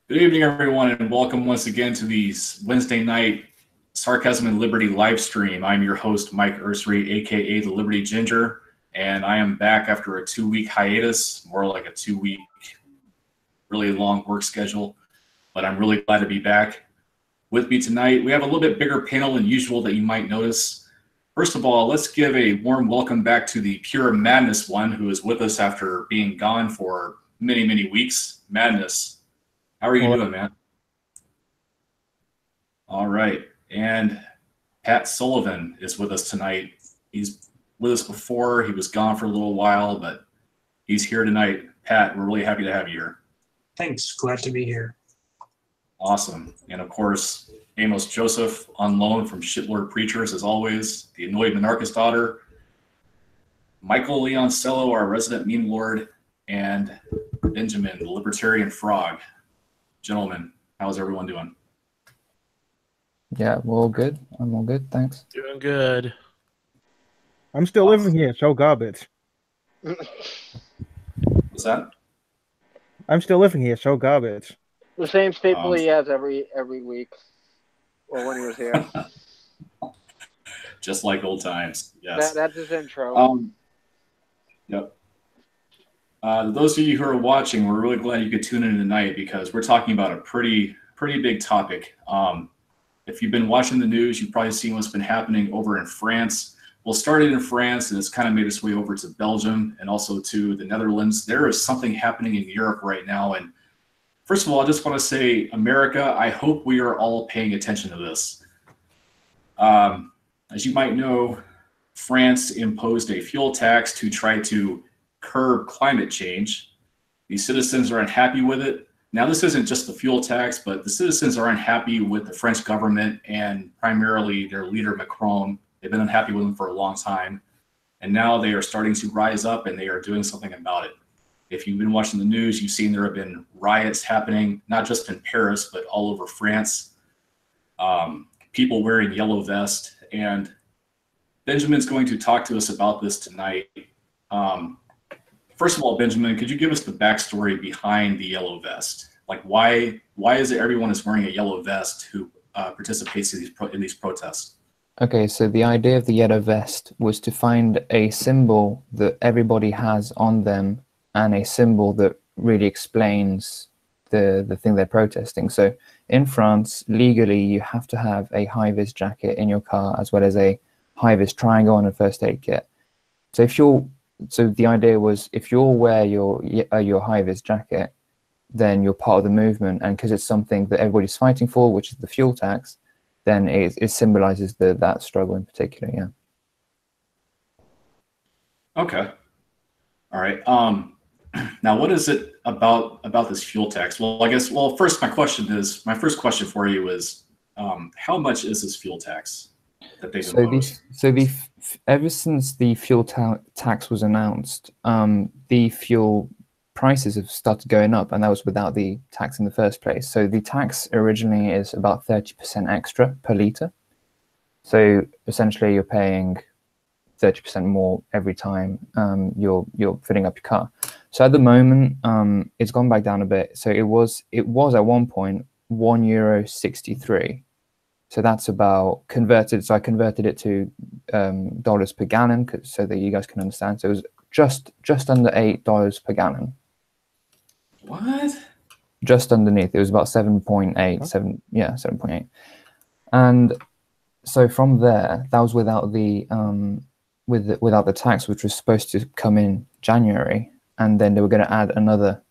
Good evening, everyone, and welcome once again to the Wednesday night Sarcasm and Liberty live stream. I'm your host, Mike Ursery, aka the Liberty Ginger, and I am back after a 2-week hiatus, more like a 2-week, really long work schedule. But I'm really glad to be back. With me tonight, we have a little bit bigger panel than usual that you might notice. First of all, let's give a warm welcome back to the Pure Madness one, who is with us after being gone for many, many weeks. Madness. How are you doing, man? All right. And Pat Sullivan is with us tonight. He's with us before. He was gone for a little while, but he's here tonight. Pat, we're really happy to have you here. Thanks. Glad to be here. Awesome. And of course, Amos Joseph on loan from Shitlord Preachers, as always, the annoyed monarchist daughter. Michael Leoncello, our resident meme lord, and Benjamin, the libertarian frog. Gentlemen, how's everyone doing? Yeah, we're all good. I'm all good, thanks. Doing good. I'm still living here, so garbage. What's that? I'm still living here, so garbage. The same staple he has every week, or when he was here. Just like old times. Yes. That's his intro. Yep. Those of you who are watching, we're really glad you could tune in tonight because we're talking about a pretty big topic. If you've been watching the news, you've probably seen what's been happening over in France. Well, it started in France, and it's kind of made its way over to Belgium and also to the Netherlands. There is something happening in Europe right now. And first of all, I just want to say, America, I hope we are all paying attention to this. As you might know, France imposed a fuel tax to try to curb climate change. The citizens are unhappy with it. Now, this isn't just the fuel tax, but the citizens are unhappy with the French government and primarily their leader, Macron. They've been unhappy with him for a long time. And now they are starting to rise up and they are doing something about it. If you've been watching the news, you've seen there have been riots happening, not just in Paris, but all over France. People wearing yellow vests. And Benjamin's going to talk to us about this tonight. First of all, Benjamin, could you give us the backstory behind the yellow vest? Like, why is it everyone is wearing a yellow vest who participates in these protests? Okay, so the idea of the yellow vest was to find a symbol that everybody has on them and a symbol that really explains the thing they're protesting. So in France, legally, you have to have a high-vis jacket in your car as well as a high-vis triangle and a first aid kit. So the idea was if you wear your high-vis jacket, then you're part of the movement, and because it's something that everybody's fighting for, which is the fuel tax, then it symbolizes that struggle in particular. Yeah. Okay. All right. Now, what is it about this fuel tax? Well, I guess. Well, first, my first question for you is, how much is this fuel tax that they've imposed? Ever since the fuel tax was announced, the fuel prices have started going up, and that was without the tax in the first place. So the tax originally is about 30% extra per litre. So essentially, you're paying 30% more every time you're filling up your car. So at the moment, it's gone back down a bit. So it was at one point €1.63. So that's about converted. So I converted it to dollars per gallon so that you guys can understand. So it was just under $8 per gallon. What? Just underneath. It was about 7.8. 7.8. And so from there, that was without the without the tax, which was supposed to come in January, and then they were going to add another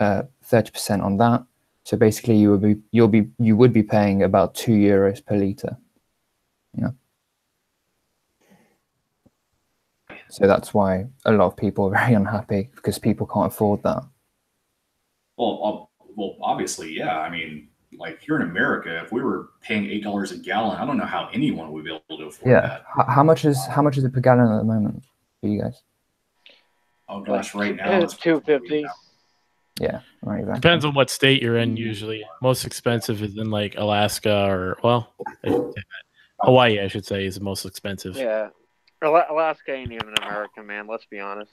30% on that. So basically, you would be paying about €2 per litre. Yeah. So that's why a lot of people are very unhappy because people can't afford that. Well, obviously, yeah. I mean, like here in America, if we were paying $8 a gallon, I don't know how anyone would be able to afford that. How much is it per gallon at the moment for you guys? Oh gosh, right now it's $2.50. Yeah, right. Exactly. Depends on what state you're in. Usually, most expensive is in like Alaska or Hawaii. I should say is the most expensive. Yeah, Alaska ain't even America, man. Let's be honest.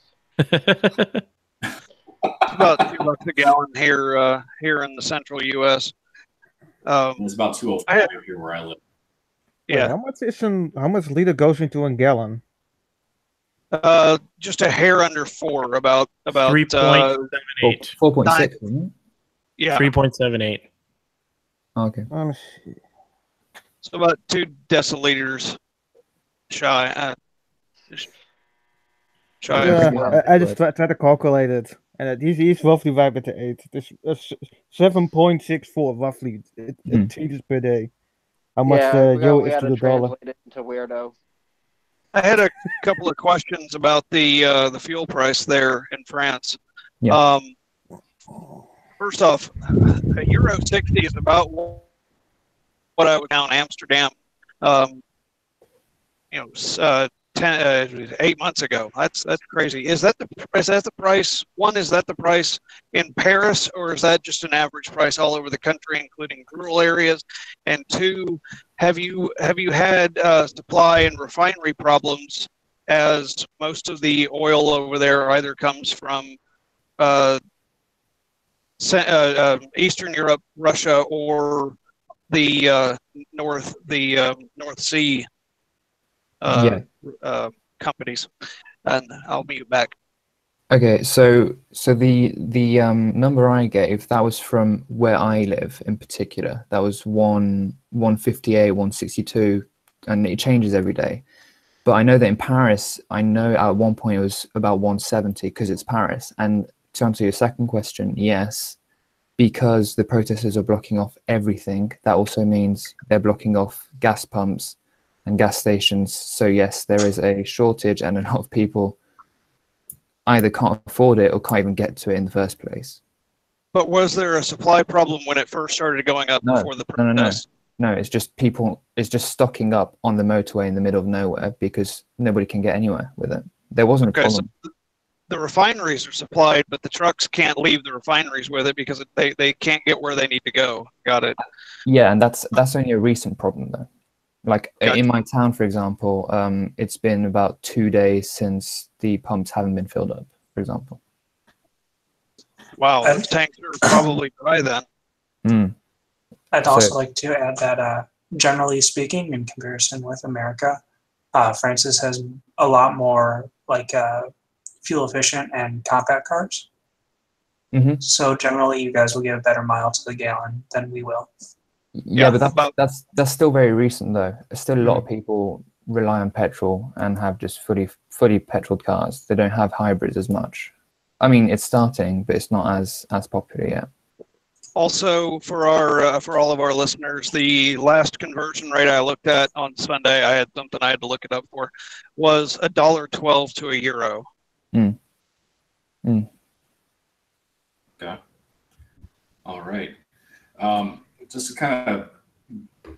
It's about $2 a gallon here in the central U.S. It's about 205 here where I live. Wait, Yeah, how much liter goes into a gallon? just a hair under 4, about 3.78. 4.6, isn't it? yeah, 3.78. Okay. so about 2 deciliters shy. Shy of Yeah, I just tried to calculate it, and he's roughly right at the 8. It's 7.64 roughly. It changes per day. How much Yeah, the euro we is had to to the dollar? translate it into weirdo. I had a couple of questions about the fuel price there in France. Yeah. First off, a Euro 60 is about what I would count Amsterdam. 8 months ago. That's crazy. Is that the price? One, is that the price in Paris, or is that just an average price all over the country, including rural areas? And two, have you had supply and refinery problems, as most of the oil over there either comes from Eastern Europe, Russia, or the North Sea companies? And I'll mute back. Okay, so the number I gave, that was from where I live in particular. That was 158, 162, and it changes every day. But I know that in Paris, I know at one point it was about 170 because it's Paris. And to answer your second question, yes, because the protesters are blocking off everything. That also means they're blocking off gas pumps and gas stations. So yes, there is a shortage, and a lot of people either can't afford it or can't even get to it in the first place. But was there a supply problem when it first started going up before the protest? No, it's just stocking up on the motorway in the middle of nowhere because nobody can get anywhere with it. There wasn't a problem. So the refineries are supplied, but the trucks can't leave the refineries with it because they can't get where they need to go. Got it. Yeah, and that's only a recent problem though. Like Gotcha. in my town, for example, it's been about 2 days since the pumps haven't been filled up, for example. Wow, those tanks are probably dry then. I'd also like to add that generally speaking, in comparison with America, France has a lot more fuel efficient and compact cars. So generally, you guys will get a better mile to the gallon than we will. Yeah, but that's still very recent though. Still a lot of people rely on petrol and have just fully petrol cars. They don't have hybrids as much. I mean, it's starting, but it's not as popular yet. Also, for all of our listeners, the last conversion rate I looked at on Sunday, I had something I had to look it up for, was $1.12 to a euro. Okay. All right. Just to kind of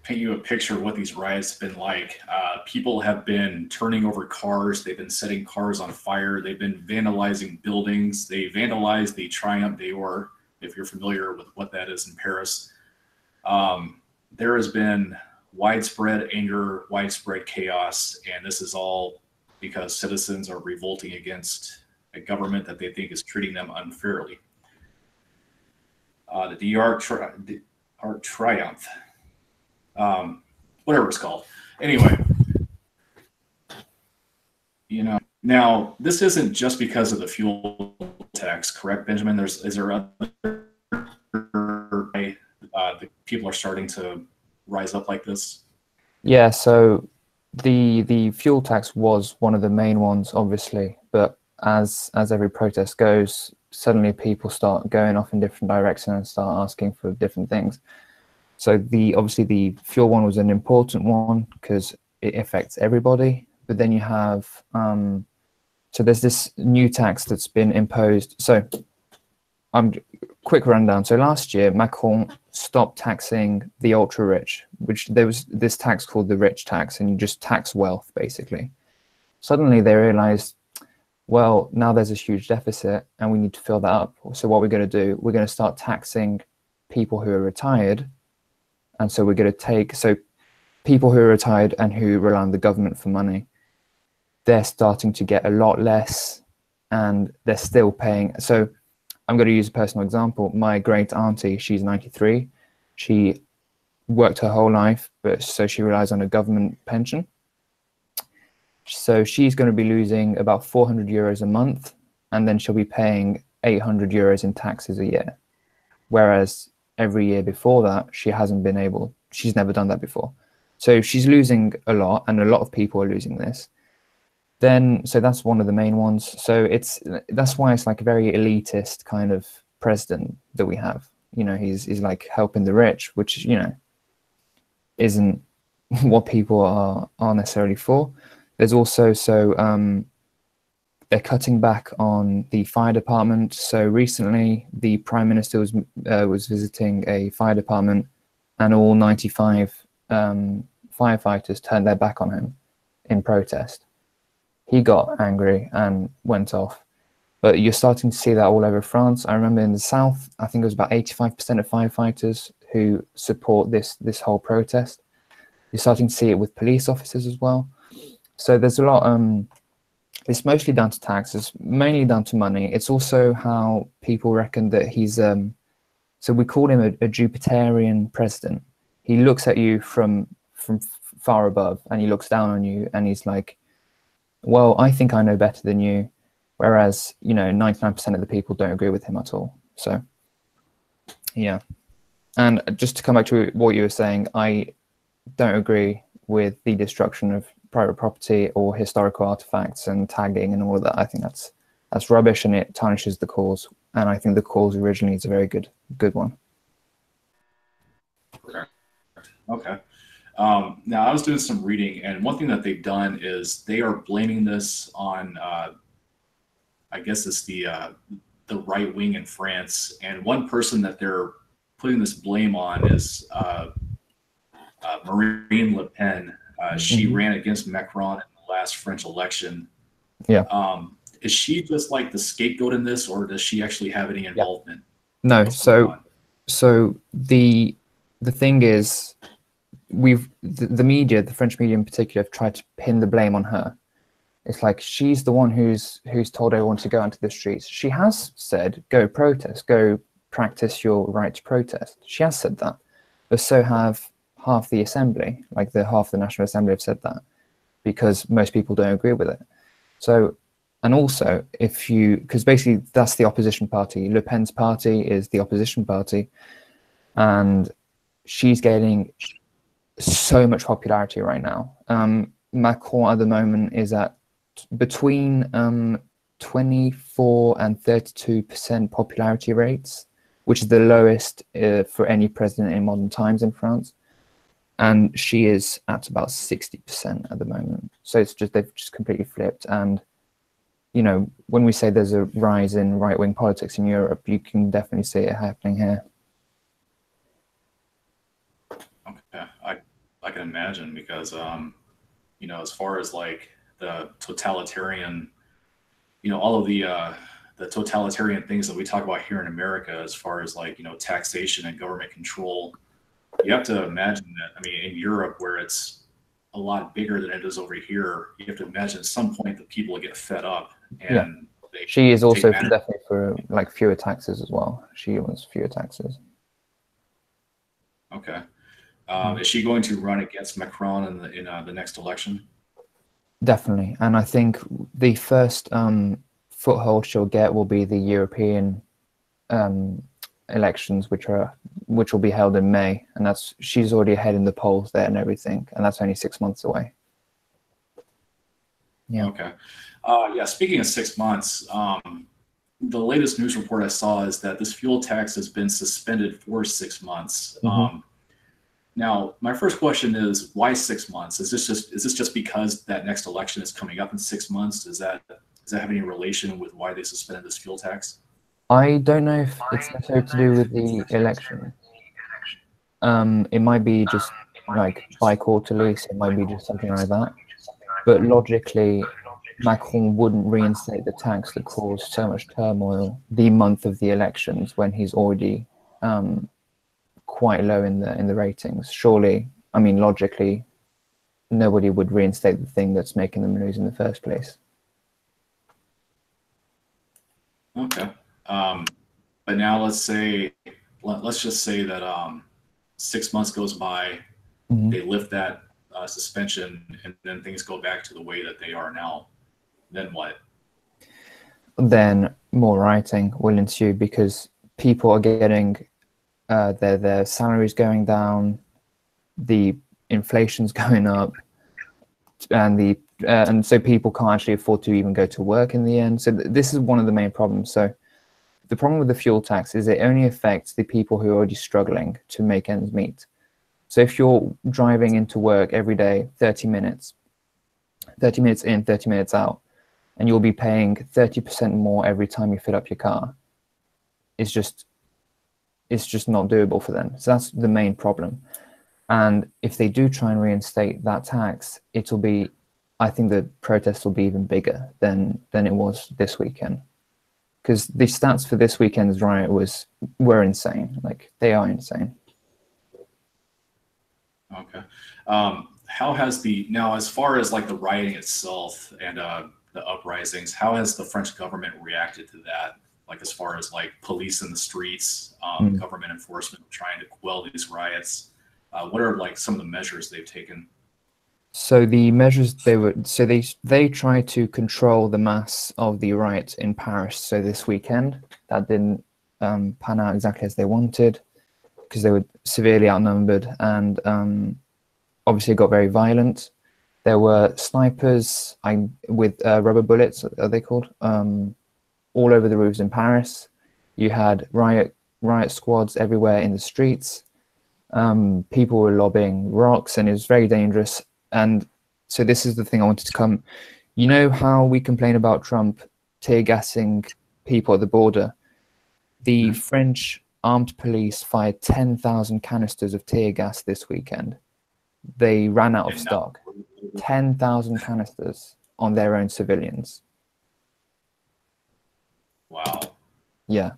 paint you a picture of what these riots have been like. People have been turning over cars. They've been setting cars on fire. They've been vandalizing buildings. They vandalized the Triumph d'Or, if you're familiar with what that is in Paris. There has been widespread anger, widespread chaos, and this is all because citizens are revolting against a government that they think is treating them unfairly. The DR Triumph, whatever it's called. Anyway, now this isn't just because of the fuel tax, correct, Benjamin? Is there other the people are starting to rise up like this? Yeah, so the fuel tax was one of the main ones, obviously, but as every protest goes, suddenly people start going off in different directions and start asking for different things. So obviously the fuel one was an important one because it affects everybody. But then you have so there's this new tax that's been imposed. So quick rundown. So last year Macron stopped taxing the ultra rich, which there was this tax called the rich tax, and you just tax wealth basically. Suddenly they realized, well, now there's a huge deficit and we need to fill that up. So what we're going to do, we're going to start taxing people who are retired. And so we're going to people who are retired and who rely on the government for money, they're starting to get a lot less and they're still paying. So I'm going to use a personal example. My great auntie, she's 93. She worked her whole life, but so she relies on a government pension. So she's going to be losing about 400 euros a month, and then she'll be paying 800 euros in taxes a year. Whereas every year before that, she's never done that before. So she's losing a lot, and a lot of people are losing this. So that's one of the main ones. So that's why it's like a very elitist kind of president that we have. You know, he's like helping the rich, which, you know, isn't what people are necessarily for. There's also they're cutting back on the fire department. So recently, the Prime Minister was visiting a fire department, and all 95 firefighters turned their back on him in protest. He got angry and went off. But you're starting to see that all over France. I remember in the south, I think it was about 85% of firefighters who support this whole protest. You're starting to see it with police officers as well. So there's a lot. It's mostly down to taxes, mainly down to money. It's also how people reckon that he's. So we call him a Jupiterian president. He looks at you from far above, and he looks down on you, and he's like, well, I think I know better than you. Whereas, you know, 99% of the people don't agree with him at all. So, yeah. And just to come back to what you were saying, I don't agree with the destruction of private property or historical artifacts and tagging and all of that. I think that's rubbish, and it tarnishes the cause. And I think the cause originally is a very good one. Okay. Now, I was doing some reading, and one thing that they've done is they are blaming this on, I guess it's the right wing in France. And one person that they're putting this blame on is Marine Le Pen. She ran against Macron in the last French election. Yeah. Is she just like the scapegoat in this, or does she actually have any involvement? No. So the thing is, the media, the French media in particular, have tried to pin the blame on her. It's like she's the one who's told everyone to go onto the streets. She has said, go protest, go practice your right to protest. She has said that. But so have half the assembly, like half the National Assembly have said that, because most people don't agree with it. So, and also because basically that's the opposition party. Le Pen's party is the opposition party, and she's gaining so much popularity right now. Macron at the moment is at between 24 and 32% popularity rates, which is the lowest for any president in modern times in France. And she is at about 60% at the moment. So they've just completely flipped. And, you know, when we say there's a rise in right-wing politics in Europe, you can definitely see it happening here. Okay, I can imagine, because you know, as far as like the totalitarian, you know, all of the totalitarian things that we talk about here in America, as far as like, you know, taxation and government control, you have to imagine that, I mean, in Europe, where it's a lot bigger than it is over here, you have to imagine at some point that people will get fed up. And she is also definitely for like fewer taxes as well. She wants fewer taxes. Okay. Is she going to run against Macron in the next election? Definitely. And I think the first foothold she'll get will be the European elections, which will be held in May. And she's already ahead in the polls there and everything. And that's only 6 months away. Yeah. Okay. Yeah. Speaking of 6 months, the latest news report I saw is that this fuel tax has been suspended for 6 months. Now, my first question is, why 6 months? Is this just because that next election is coming up in 6 months? Does that have any relation with why they suspended this fuel tax? I don't know if it's necessarily to do with the election. It might be just like bi-quarterly, so it might be just something like that. But logically, Macron wouldn't reinstate the tax that caused so much turmoil the month of the elections, when he's already quite low in the ratings. Surely, I mean, logically, nobody would reinstate the thing that's making them lose in the first place. Okay. But now let's just say that 6 months goes by, they lift that suspension, and then things go back to the way that they are now. Then what? Then more rioting will ensue because people are getting their salaries going down, the inflation's going up, and so people can't actually afford to even go to work in the end. So this is one of the main problems. So the problem with the fuel tax is it only affects the people who are already struggling to make ends meet. So if you're driving into work every day, 30 minutes in, 30 minutes out, and you'll be paying 30% more every time you fill up your car, it's just not doable for them. So that's the main problem. And if they do try and reinstate that tax, it'll be, I think the protests will be even bigger than it was this weekend. Because the stats for this weekend's riot were insane. Like, they are insane. Okay. How has now, as far as like the rioting itself and the uprisings, how has the French government reacted to that? Like, as far as like police in the streets, government enforcement trying to quell these riots, what are like some of the measures they've taken? So the measures they tried to control the mass of the riot in Paris. So this weekend, that didn't pan out exactly as they wanted because they were severely outnumbered, and obviously it got very violent. There were snipers with rubber bullets, are they called, all over the roofs in Paris. You had riot squads everywhere in the streets. People were lobbing rocks, and it was very dangerous. And so this is the thing I wanted to come. You know how we complain about Trump tear gassing people at the border? The French armed police fired 10,000 canisters of tear gas this weekend. They ran out of stock. 10,000 canisters on their own civilians. Wow. Yeah.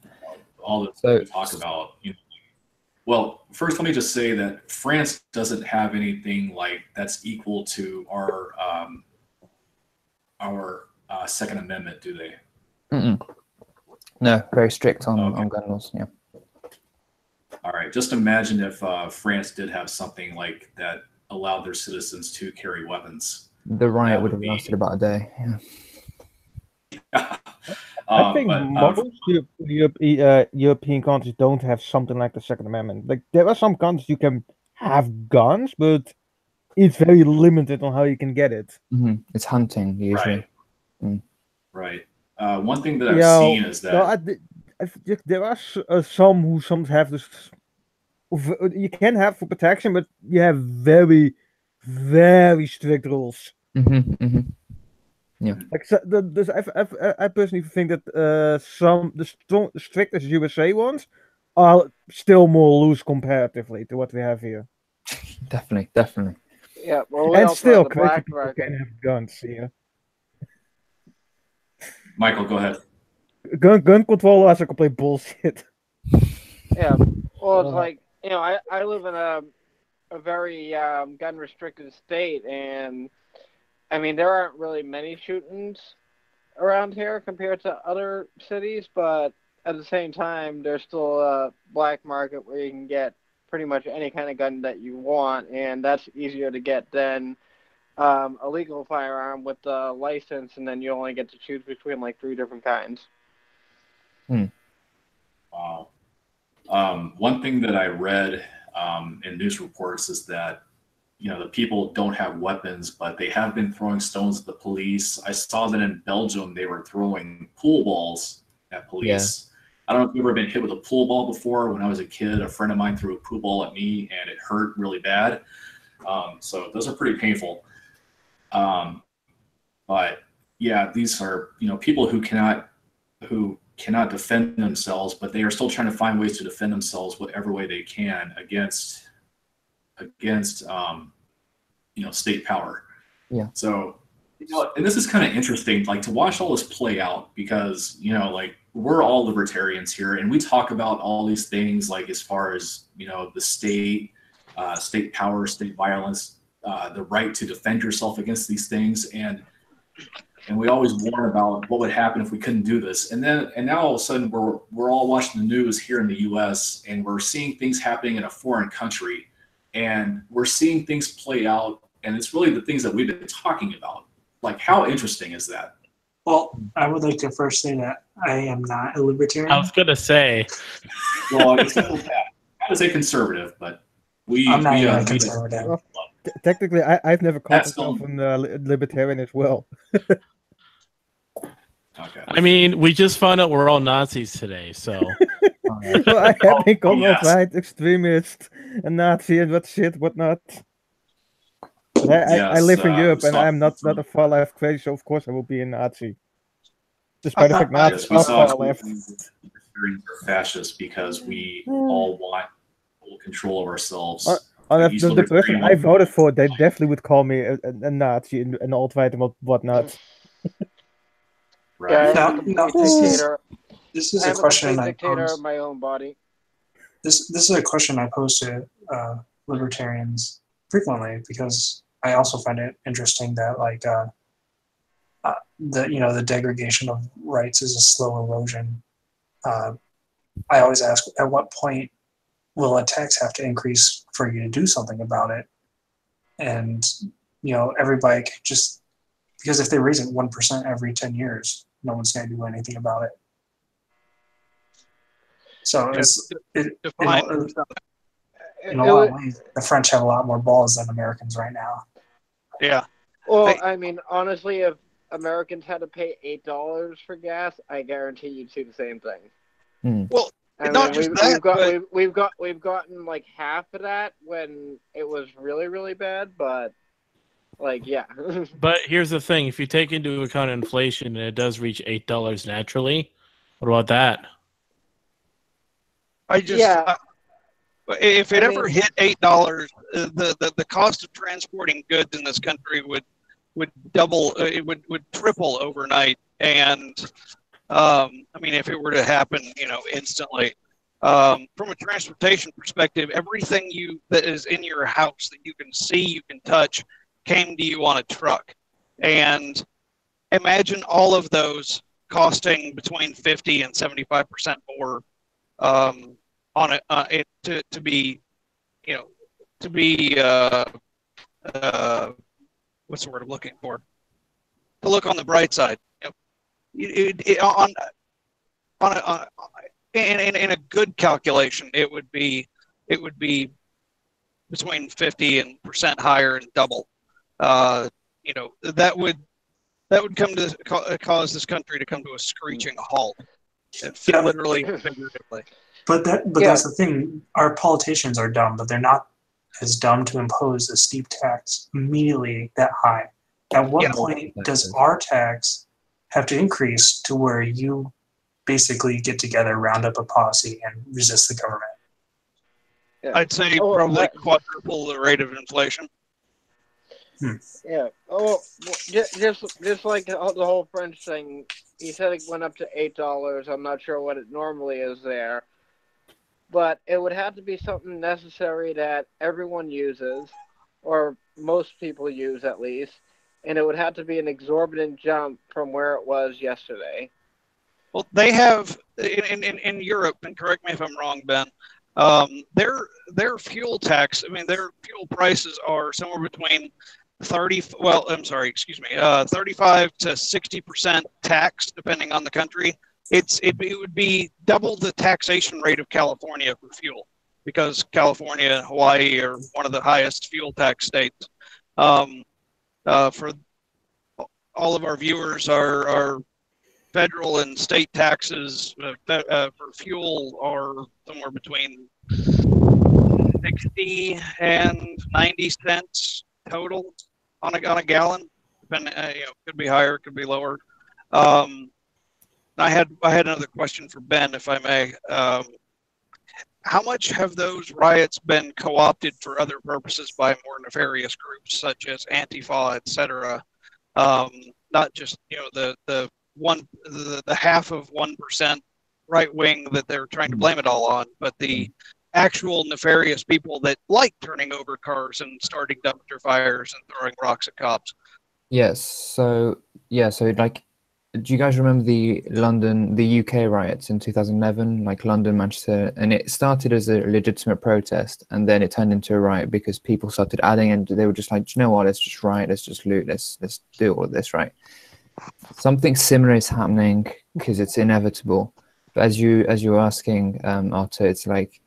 All the talk about, well, first let me just say that France doesn't have anything like that's equal to our Second Amendment, do they? No, very strict on gun laws. Yeah. All right. Just imagine if France did have something like that allowed their citizens to carry weapons. The riot would have lasted about a day. Yeah. I think most European countries don't have something like the Second Amendment. Like, there are some countries you can have guns, but it's very limited on how you can get it. It's hunting usually. Right. One thing that I've seen is that there are some who have this. You can have for protection, but you have very, very strict rules. Yeah. Like, so I personally think that the strictest USA ones are still more loose comparatively to what we have here. Definitely. Yeah, well, and still, crazy people can have guns here. Michael, go ahead. Gun control is a complete bullshit. Yeah, well, it's like, I live in a very gun restricted state, and I mean, there aren't really many shootings around here compared to other cities, but at the same time, there's still a black market where you can get pretty much any kind of gun that you want, and that's easier to get than a legal firearm with a license, and then you only get to choose between like 3 different kinds. Wow. One thing that I read in news reports is that the people don't have weapons, but they have been throwing stones at the police. I saw that in Belgium they were throwing pool balls at police. I don't know if you've ever been hit with a pool ball before. When I was a kid, a friend of mine threw a pool ball at me, and it hurt really bad. So those are pretty painful. But yeah, these are people who cannot defend themselves, but they are still trying to find ways to defend themselves whatever way they can against state power. Yeah. So and this is kind of interesting, like, to watch all this play out, because like, we're all libertarians here, and we talk about all these things, like, as far as the state power, state violence, the right to defend yourself against these things. And and we always warn about what would happen if we couldn't do this. And now all of a sudden we're all watching the news here in the U.S. and we're seeing things happening in a foreign country, and we're seeing things play out. And it's really the things that we've been talking about. Like, how interesting is that? Well, I would like to first say that I am not a libertarian. I was gonna say. Well, it's not that. I would say conservative, but I'm not even a conservative. Well, technically, I've never called That's myself a libertarian as well. Okay. I mean, we just found out we're all Nazis today, so. Well, I have been called yes. alt-right, extremist, a Nazi, and whatnot. But I live in Europe, and I'm not a far left crazy, so of course I will be a Nazi. Despite the fact Nazis Yes, we are saw far left. libertarians are fascists because we all want full control of ourselves. The person I voted for, they definitely would call me a Nazi, an alt-right, and whatnot. Right. Yeah, I'm a complete dictator. This is I'm a question I dictator pose. of my own body. This is a question I pose to libertarians frequently, because I also find it interesting that the degradation of rights is a slow erosion. I always ask, at what point will a tax have to increase for you to do something about it? And everybody can just, because if they raise it 1% every 10 years, no one's going to do anything about it. So in a lot of ways, the French have a lot more balls than Americans right now. Yeah. Well, I mean, honestly, if Americans had to pay $8 for gas, I guarantee you'd see the same thing. Well, we've gotten like half of that when it was really, really bad, but yeah. But here's the thing: if you take into account inflation and it does reach $8 naturally, what about that? If it ever hit $8, the cost of transporting goods in this country would double. It would triple overnight. And I mean, if it were to happen, instantly. From a transportation perspective, everything that is in your house that you can see, you can touch, came to you on a truck. And imagine all of those costing between 50 and 75% more on it to be what's the word I'm looking for? To look on the bright side. In a good calculation, it would be between 50% higher and double. That would come to cause this country to come to a screeching halt, literally and figuratively. But that's the thing. Our politicians are dumb, but they're not as dumb to impose a steep tax immediately that high. At what point does our tax have to increase to where you basically get together, round up a posse, and resist the government? Yeah. I'd say probably quadruple the rate of inflation. Yeah. Oh, just like the whole French thing. He said it went up to $8. I'm not sure what it normally is there, but it would have to be something necessary that everyone uses, or most people use at least, and it would have to be an exorbitant jump from where it was yesterday. Well, they have in Europe, and correct me if I'm wrong, Ben. Their fuel tax. I mean, their fuel prices are somewhere between 35 to 60% tax, depending on the country. It would be double the taxation rate of California for fuel, because California and Hawaii are one of the highest fuel tax states. For all of our viewers, our federal and state taxes for fuel are somewhere between 60 and 90 cents total on a gallon. Depending, could be higher, could be lower. I had another question for Ben, if I may. How much have those riots been co-opted for other purposes by more nefarious groups such as Antifa, etc.? Not just the half of 1% right wing that they're trying to blame it all on, but the actual nefarious people that like turning over cars and starting dumpster fires and throwing rocks at cops. Yes. So like, do you guys remember the UK riots in 2011, like London, Manchester, and it started as a legitimate protest, and then it turned into a riot because people started adding, and they were just like, do you know what? Let's just riot, let's just loot, let's do all of this, right? Something similar is happening because it's inevitable. But as you were asking, Arto, it's like,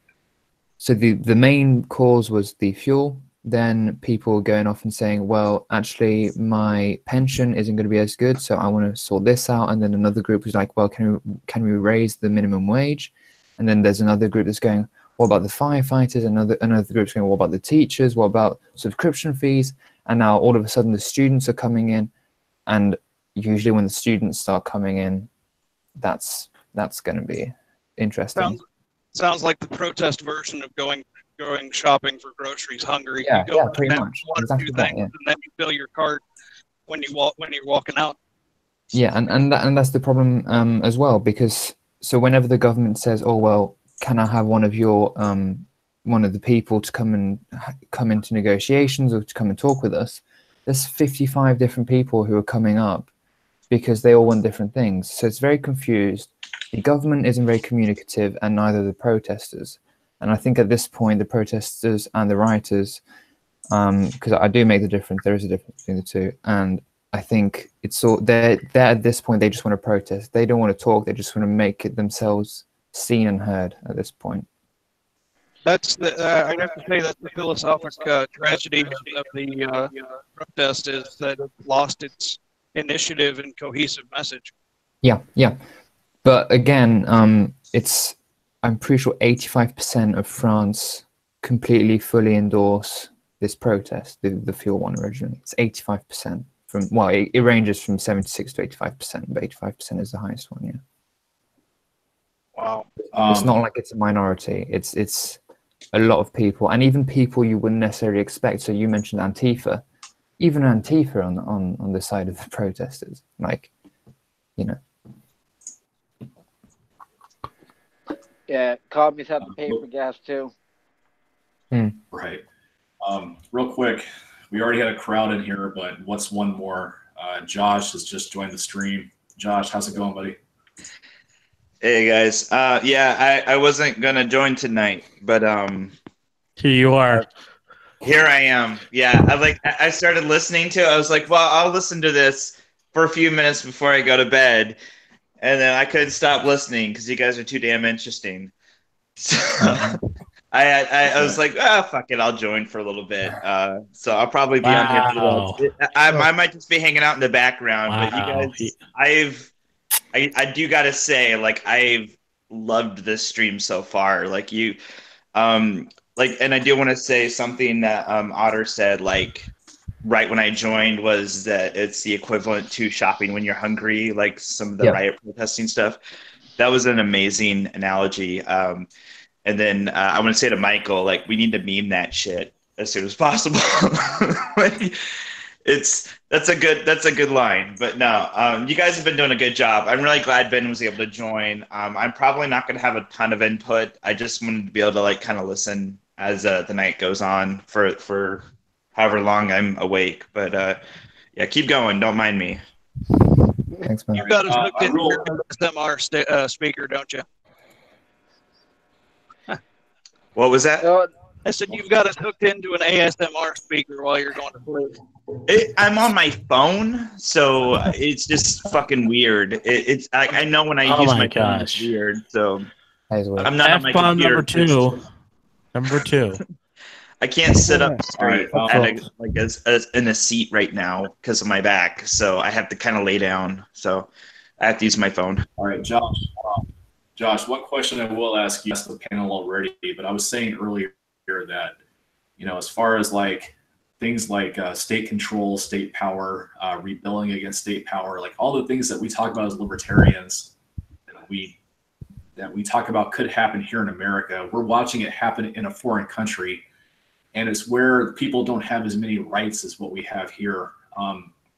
so the main cause was the fuel. Then people going off and saying, well, actually, my pension isn't going to be as good, so I want to sort this out. And then another group is like, well, can we raise the minimum wage? And then there's another group that's going, what about the firefighters? Another group's going, what about the teachers? What about subscription fees? And now all of a sudden the students are coming in, and usually when the students start coming in, that's going to be interesting. Sounds like the protest version of going shopping for groceries hungry. Yeah, you go pretty much. one Exactly or two that, things, yeah. and then you fill your cart when you're walking out. Yeah, and that's the problem as well, because so whenever the government says, oh well, can I have one of the people to come into negotiations or to come and talk with us, there's 55 different people who are coming up because they all want different things. So it's very confused. The government isn't very communicative, and neither the protesters. And I think at this point, the protesters and the rioters, because I do make the difference, there is a difference between the two. And I think it's all, they're at this point, they just want to protest. They don't want to talk. They just want to make it themselves seen and heard at this point. That's I have to say that's the philosophic tragedy of the protest, is that it lost its initiative and cohesive message. Yeah. But again, I'm pretty sure 85% of France completely, fully endorse this protest, the fuel one originally. It's 85%. It ranges from 76 to 85%, but 85% is the highest one, yeah. Wow. It's not like it's a minority. It's a lot of people, and even people you wouldn't necessarily expect. So you mentioned Antifa. Even Antifa on the side of the protesters, like, you know. Yeah, commies have to pay for gas too. Right. Real quick, we already had a crowd in here, but what's one more? Josh has just joined the stream. Josh, how's it going, buddy? Hey guys. Yeah, I wasn't gonna join tonight, but here you are. Here I am. Yeah, I started listening to it. I was like, well, I'll listen to this for a few minutes before I go to bed, and then I couldn't stop listening because you guys are too damn interesting. So I was like, fuck it, I'll join for a little bit. So I'll probably be on here for that. I might just be hanging out in the background, but you guys, I do gotta say, like, I've loved this stream so far. Like you, and I do want to say something that Otter said, like, right when I joined, was that it's the equivalent to shopping when you're hungry, like some of the riot protesting stuff. That was an amazing analogy. And then I want to say to Michael, like, we need to meme that shit as soon as possible. Like, that's a good line. But no, you guys have been doing a good job. I'm really glad Ben was able to join. I'm probably not going to have a ton of input. I just wanted to be able to, like, kind of listen as the night goes on for however long I'm awake. But yeah, keep going. Don't mind me. Thanks, man. You've got us hooked into your SMR speaker, don't you? What was that? I said you've got us hooked into an ASMR speaker while you're going to sleep. I'm on my phone, so it's just fucking weird. It's I know when I use my phone, it's weird. So I'm not on my computer. Number two. I can't sit up straight in a seat right now because of my back, so I have to kind of lay down. So I have to use my phone. All right, Josh, what question I will ask you, asked the panel already, but I was saying earlier that, you know, as far as like things like state control, state power, rebelling against state power, like all the things that we talk about as libertarians, that we talk about could happen here in America. We're watching it happen in a foreign country, and it's where people don't have as many rights as what we have here.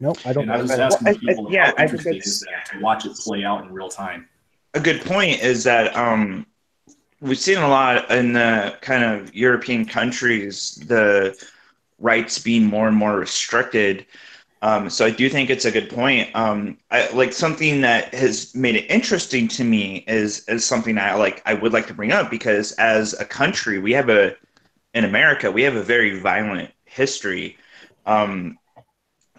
Nope, I don't. And I was asking people, yeah, how interesting is that to watch it play out in real time? A good point is that we've seen a lot in the kind of European countries, the rights being more and more restricted. So I do think it's a good point. I like something that has made it interesting to me is something I would like to bring up, because as a country, in America, we have a very violent history.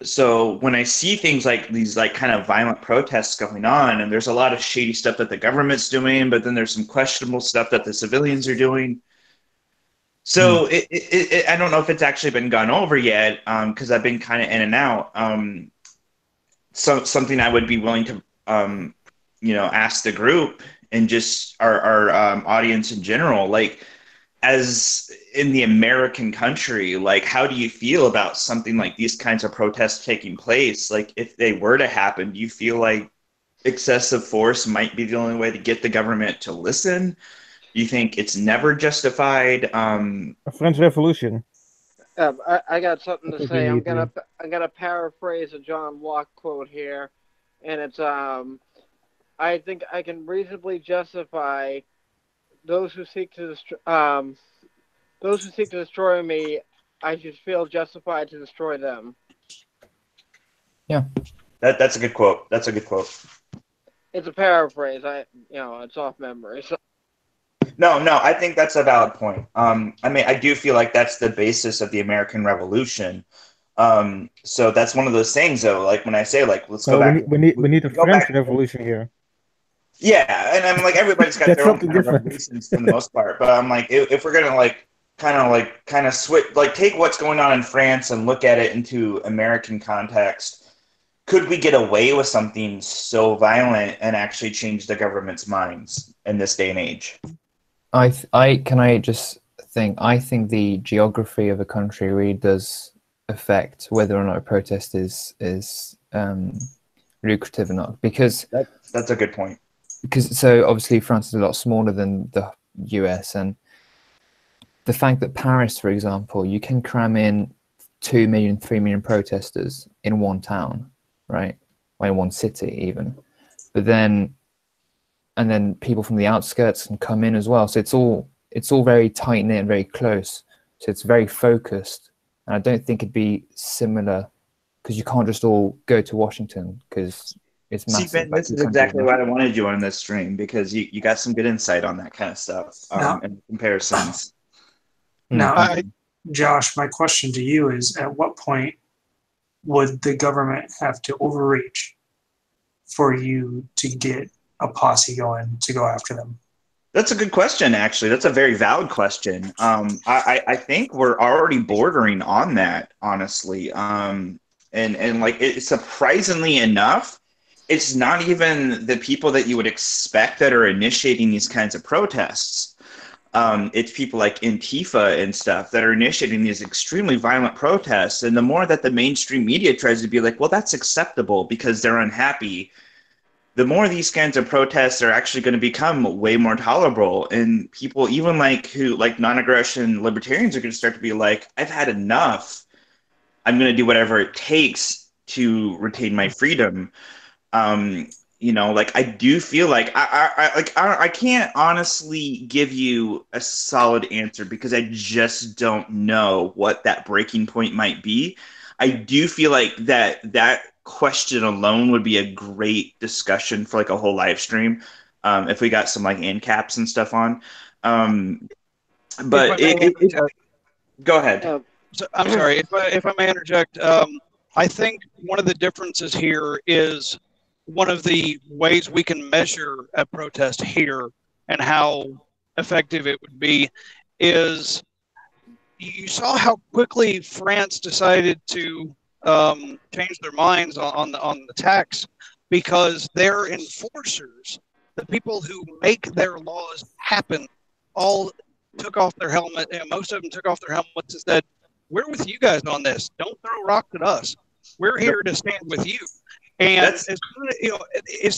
So when I see things like these like kind of violent protests going on, and there's a lot of shady stuff that the government's doing, but then there's some questionable stuff that the civilians are doing. So I don't know if it's actually been gone over yet, because I've been kind of in and out. Something I would be willing to, ask the group and just our audience in general, like, as in the American country, like, how do you feel about something like these kinds of protests taking place? Like, if they were to happen, do you feel like excessive force might be the only way to get the government to listen? Do you think it's never justified? A French Revolution. I got something to say. I'm gonna paraphrase a John Locke quote here, and it's I think I can reasonably justify those who seek to destroy me. I should feel justified to destroy them. Yeah, that's a good quote. That's a good quote. It's a paraphrase. It's off memory. So. No, I think that's a valid point. I mean, I do feel like that's the basis of the American Revolution. So that's one of those things, though. Like when I say, like, let's go back. We need a French Revolution here. Yeah, and I'm like, everybody's got their own kind of revolutions for the most part. But I'm like, if we're gonna kind of switch, like, take what's going on in France and look at it into American context, could we get away with something so violent and actually change the government's minds in this day and age? I think the geography of a country really does affect whether or not a protest is lucrative or not, because that's a good point. Because so obviously France is a lot smaller than the US, and the fact that Paris, for example, you can cram in 2 million, 3 million protesters in one town, right? Or in one city even. But then people from the outskirts can come in as well. So it's all very tight knit and very close. So it's very focused. And I don't think it'd be similar, because you can't just all go to Washington, because it's massive. See, Ben, this is exactly why I wanted you on this stream, because you got some good insight on that kind of stuff and comparisons. Now, Josh, my question to you is, at what point would the government have to overreach for you to get a posse going to go after them? That's a good question, actually. That's a very valid question. I think we're already bordering on that, honestly. And like, surprisingly enough, it's not even the people that you would expect that are initiating these kinds of protests. It's people like Antifa and stuff that are initiating these extremely violent protests. And the more that the mainstream media tries to be like, well, that's acceptable because they're unhappy, the more these kinds of protests are actually going to become way more tolerable. And people, even like non-aggression libertarians, are going to start to be like, I've had enough. I'm going to do whatever it takes to retain my freedom. Like, I do feel like I can't honestly give you a solid answer, because I just don't know what that breaking point might be. I do feel like that question alone would be a great discussion for like a whole live stream, if we got some like end caps and stuff on. But go ahead. I'm sorry if I may interject. I think one of the differences here is one of the ways we can measure a protest here and how effective it would be is, you saw how quickly France decided to change their minds on the tax, because their enforcers, the people who make their laws happen, all took off their helmet, and most of them took off their helmets and said, "We're with you guys on this. Don't throw rocks at us. We're here to stand with you." And as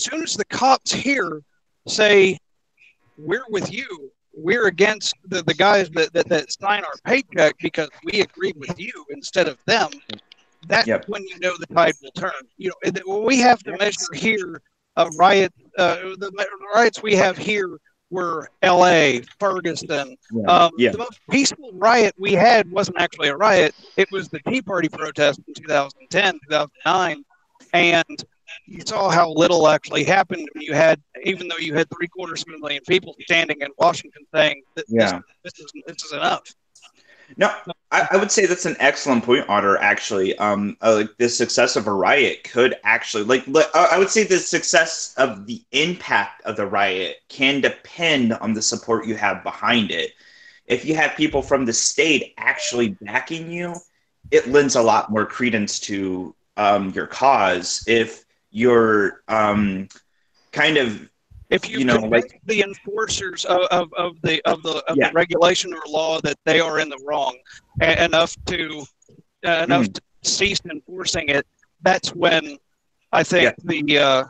soon as the cops here say, "We're with you, we're against the guys that sign our paycheck because we agree with you instead of them," that's when you know the tide will turn. We have to measure here a riot. The riots we have here were L.A., Ferguson. Yeah. The most peaceful riot we had wasn't actually a riot. It was the Tea Party protest in 2010, 2009. And you saw how little actually happened when you had, even though you had 750,000 people standing in Washington saying that this is enough. No, I would say that's an excellent point, Otter. Actually, like the success of a riot could actually, I would say the success of the impact of the riot can depend on the support you have behind it. If you have people from the state actually backing you, it lends a lot more credence to your cause. If you're kind of, if you like the enforcers of the regulation or law that they are in the wrong enough to cease enforcing it, that's when I think the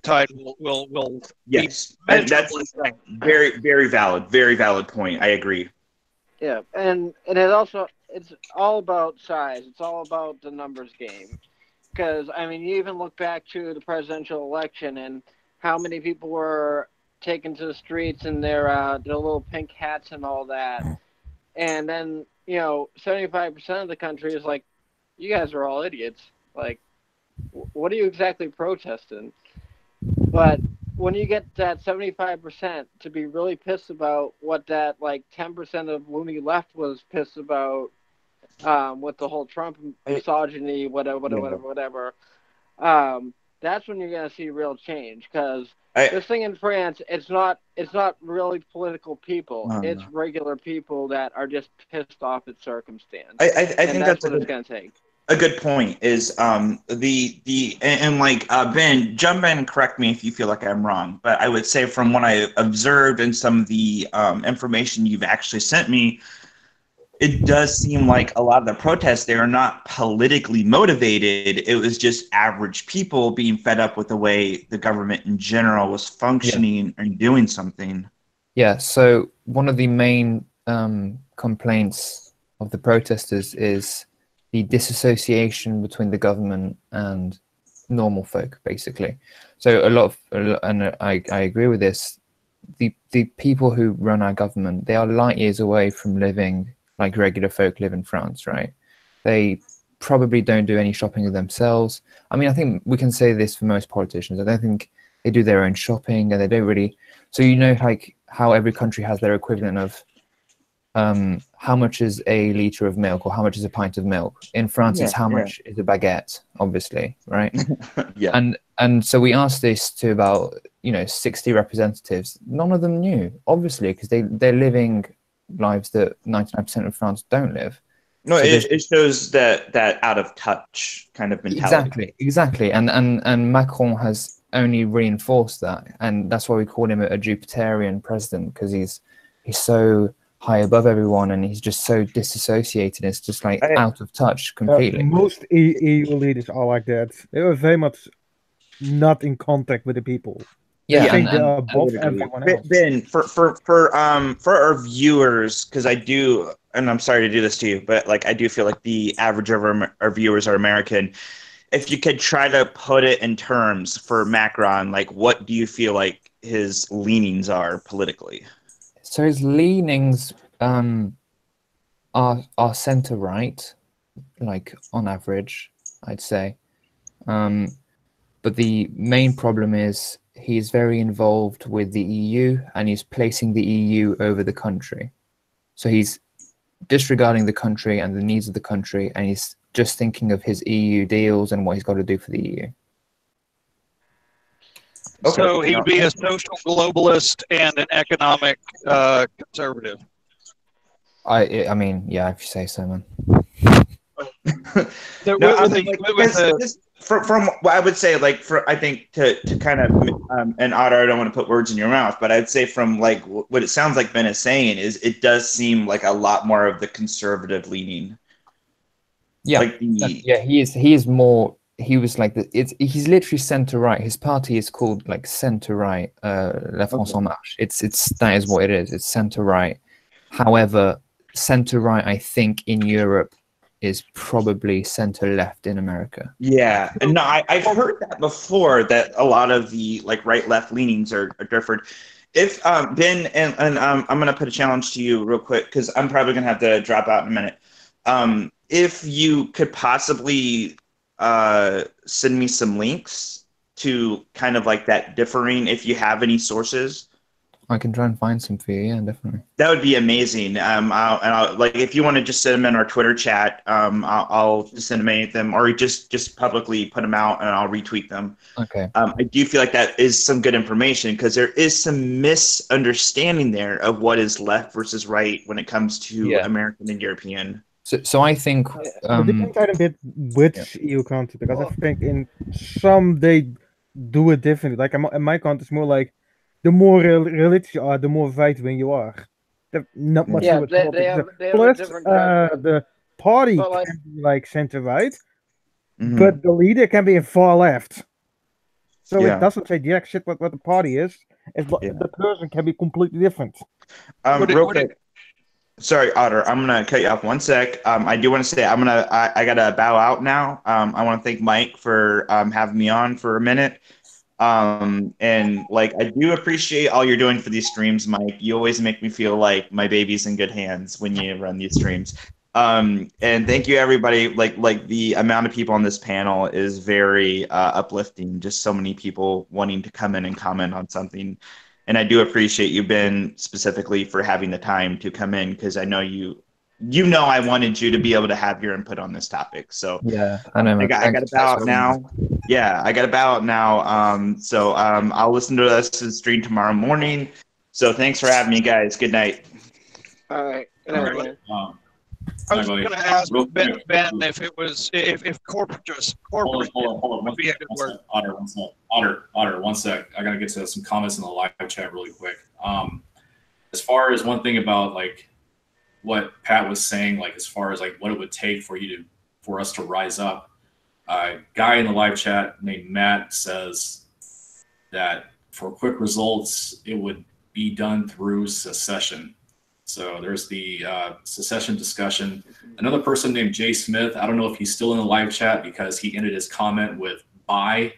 tide will yes, and that's very valid point. I agree. Yeah, and it's all about size. It's all about the numbers game. Because I mean, you even look back to the presidential election and how many people were taken to the streets in their little pink hats and all that. And then, 75% of the country is like, you guys are all idiots. Like, what are you exactly protesting? But when you get that 75% to be really pissed about what that, 10% of loony left was pissed about with the whole Trump misogyny, whatever, that's when you're going to see real change, because this thing in France, it's not really political people. It's regular people that are just pissed off at circumstance. I think that's what it's going to take. A good point is Ben, jump in and correct me if you feel like I'm wrong, but I would say from what I observed and some of the information you've actually sent me, it does seem like a lot of the protests, they are not politically motivated. It was just average people being fed up with the way the government in general was functioning and doing something. Yeah, so one of the main complaints of the protesters is the disassociation between the government and normal folk, basically. So and I agree with this, the people who run our government, they are light years away from living like regular folk live in France, right? They probably don't do any shopping themselves. I mean, I think we can say this for most politicians. I don't think they do their own shopping, and they don't really. So like how every country has their equivalent of how much is a liter of milk or how much is a pint of milk. In France, it's how much is a baguette, obviously, right? And so we asked this to about 60 representatives. None of them knew, obviously, because they're living lives that 99% of France don't live. No, so it shows that out of touch kind of mentality. Exactly. And Macron has only reinforced that, and that's why we call him a Jupiterian president, because he's so high above everyone and he's just so disassociated. It's just like out of touch completely. Most EU leaders are like that. They are very much not in contact with the people. Yeah, I think they're above everyone else. Ben, for our viewers, because I do, and I'm sorry to do this to you, but I do feel like the average of our viewers are American. If you could try to put it in terms for Macron, what do you feel like his leanings are politically? So his leanings are center right, on average, I'd say. But the main problem is he's very involved with the EU, and he's placing the EU over the country. So he's disregarding the country and the needs of the country, and he's just thinking of his EU deals and what he's got to do for the EU. Okay. So he'd be a social globalist and an economic conservative. I mean, yeah, if you say so, man. From what I would say, I think to kind of, and Otter, I don't want to put words in your mouth, but I'd say from what it sounds like Ben is saying is it does seem like a lot more of the conservative leaning. Yeah, he is more. He was he's literally center right. His party is called center right, La France en Marche. That is what it is. It's center right. However, center right, I think in Europe is probably center left in America. Yeah, and no, I've heard that before, that a lot of the right left leanings are different. If Ben and I'm gonna put a challenge to you real quick because I'm probably gonna have to drop out in a minute. If you could possibly send me some links to kind of like that differing, if you have any sources, I can try and find some for you. Yeah, definitely. that would be amazing. I'll like if you want to just send them in our Twitter chat, I'll disseminate them, or just publicly put them out, and I'll retweet them. Okay. I do feel like that is some good information because there is some misunderstanding there of what is left versus right when it comes to American and European. So I think it depends a bit which EU country, because I think in some they do it differently. Like in my country, it's more like the more religious you are, the more right wing you are. Not much to it. They have Plus, a different the party can be like center right, but the leader can be far left. So it doesn't say jack shit what the party is. The person can be completely different. Real quick. Sorry, Otter. I'm gonna cut you off 1 sec. I do want to say I gotta bow out now. I want to thank Mike for having me on for a minute. And like I do appreciate all you're doing for these streams, Mike. You always make me feel like my baby's in good hands when you run these streams. And thank you everybody. Like the amount of people on this panel is very uplifting. Just so many people wanting to come in and comment on something. And I do appreciate you, Ben, specifically for having the time to come in because I know you know I wanted you to be able to have your input on this topic. So yeah, I know. I got to bow out now. Yeah, I got to bow out now. So I'll listen to us stream tomorrow morning. So thanks for having me, guys. Good night. All right. Good night, man. I was going to ask Ben if it was if corporate Hold on. would be a good word. Otter, 1 sec. I gotta get to some comments in the live chat really quick. As far as one thing about like what Pat was saying, like as far as like what it would take for us to rise up. Guy in the live chat named Matt says that for quick results, it would be done through secession. So there's the secession discussion. Another person named Jay Smith, I don't know if he's still in the live chat because he ended his comment with bye.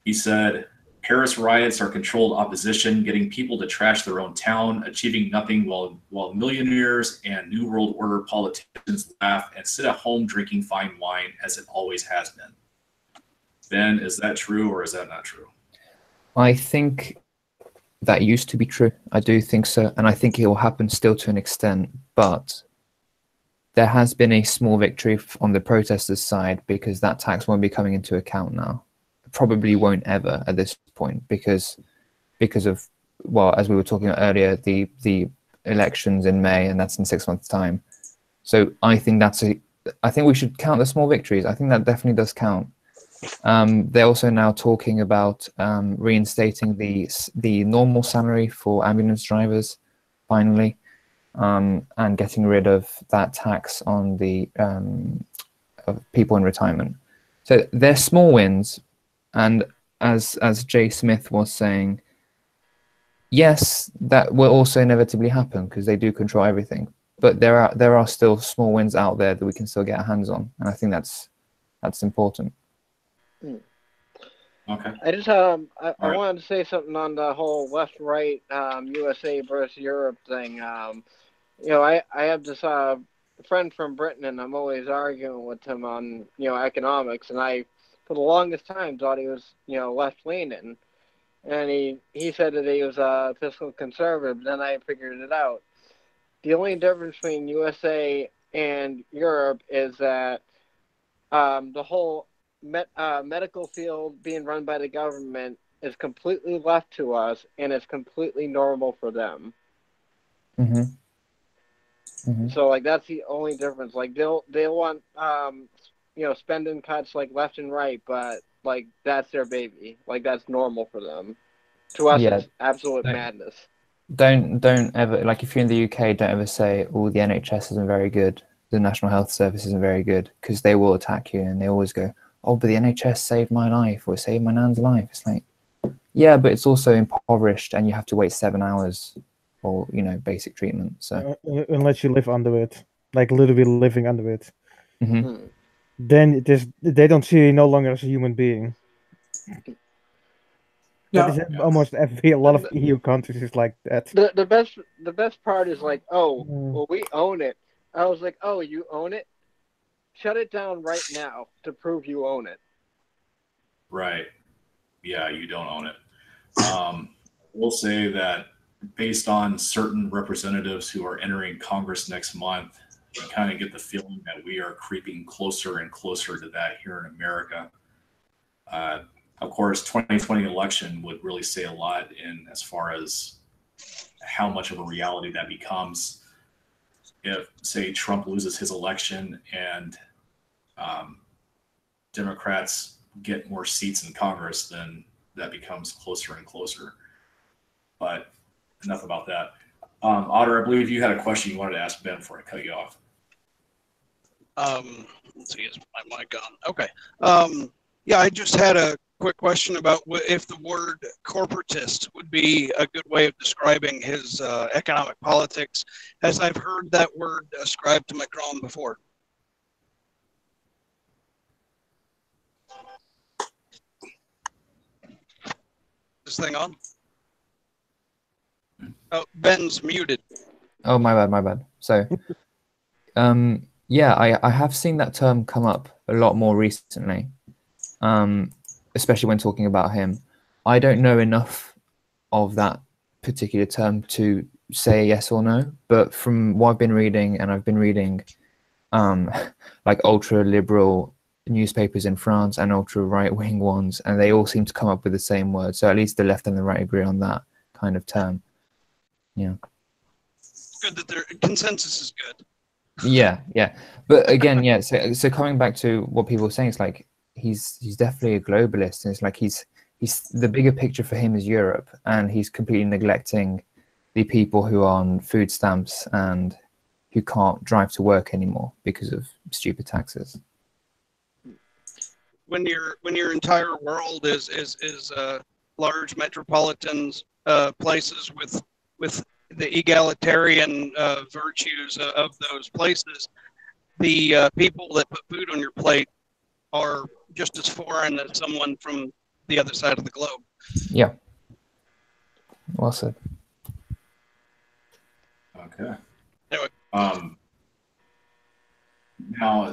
He said, Paris riots are controlled opposition, getting people to trash their own town, achieving nothing while millionaires and New World Order politicians laugh and sit at home drinking fine wine as it always has been. Ben, is that true or is that not true? I think that used to be true. I do think so. And I think it will happen still to an extent. But there has been a small victory on the protesters' side because that tax won't be coming into account now. Probably won't ever at this point because of, well, as we were talking about earlier, the elections in May, and that's in 6 months' time. So I think I think we should count the small victories. I think that definitely does count. They're also now talking about reinstating the normal salary for ambulance drivers, finally, and getting rid of that tax on the of people in retirement. So they're small wins, and as Jay Smith was saying, yes, that will also inevitably happen because they do control everything. But there are still small wins out there that we can still get our hands on, and I think that's important. Okay. I just I wanted to say something on the whole left-right USA versus Europe thing. You know, I have this friend from Britain, and I'm always arguing with him on economics, and I for the longest time thought he was left-leaning, and he said that he was a fiscal conservative. Then I figured it out. The only difference between USA and Europe is that the whole medical field being run by the government is completely left to us, and it's completely normal for them. Mm-hmm. Mm-hmm. So like that's the only difference. Like they'll want spending cuts like left and right, but like that's their baby. Like that's normal for them. To us, it's absolute madness. Don't ever, like, if you're in the UK, don't ever say, oh, the NHS isn't very good, the National Health Service isn't very good, because they will attack you, and they always go, oh, but the NHS saved my life, or saved my nan's life. It's like, yeah, but it's also impoverished, and you have to wait 7 hours for, basic treatment. So unless you live under it, like literally living under it, mm-hmm. Then they don't see you no longer as a human being. No, That is almost every, a lot of EU countries is like that. The best part is like, oh, Mm. well, we own it. I was like, oh, you own it? Shut it down right now to prove you own it. Right. Yeah, you don't own it. We'll say that based on certain representatives who are entering Congress next month, you kind of get the feeling that we are creeping closer and closer to that here in America. Of course, 2020 election would really say a lot in as far as how much of a reality that becomes if, say, Trump loses his election and Democrats get more seats in Congress, then that becomes closer and closer. But enough about that. Otter, I believe you had a question you wanted to ask Ben before I cut you off. Let's see, is my mic on? Okay. Yeah, I just had a quick question about if the word corporatist would be a good way of describing his economic politics, as I've heard that word ascribed to Macron before. This thing on? Oh, Ben's muted. Oh, my bad. So, yeah, I have seen that term come up a lot more recently, especially when talking about him. I don't know enough of that particular term to say yes or no, but from what I've been reading, and I've been reading like ultra-liberal newspapers in France and ultra-right-wing ones, and they all seem to come up with the same word. So at least the left and the right agree on that kind of term. Yeah. Good that their consensus is good. Yeah. But again, yeah. So coming back to what people are saying, it's like he's definitely a globalist, and it's like he's the bigger picture for him is Europe, and he's completely neglecting the people who are on food stamps and who can't drive to work anymore because of stupid taxes. When your entire world is large metropolitans, places with the egalitarian virtues of those places, the people that put food on your plate are just as foreign as someone from the other side of the globe. Yeah. Well said. Okay. Anyway. Now,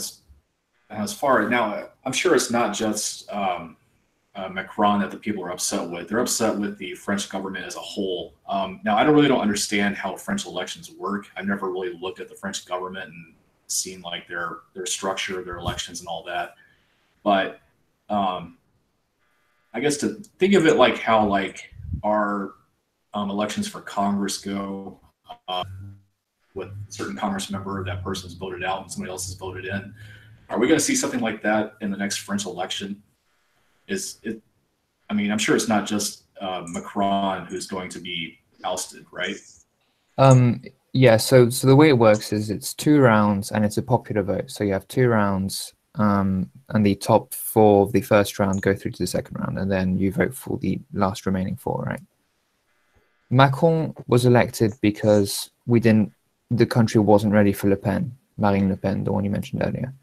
I'm sure it's not just Macron that the people are upset with. They're upset with the French government as a whole. Now, I don't understand how French elections work. I've never really looked at the French government and seen like their structure, their elections, and all that. But I guess to think of it like how like our elections for Congress go, with a certain Congress member, that person's voted out and somebody else is voted in. Are we going to see something like that in the next French election? I'm sure it's not just Macron who's going to be ousted, right? Yeah, so the way it works is it's 2 rounds and it's a popular vote. So you have 2 rounds, and the top 4 of the first round go through to the second round, and then you vote for the last remaining 4, right? Macron was elected because the country wasn't ready for Marine Le Pen, the one you mentioned earlier.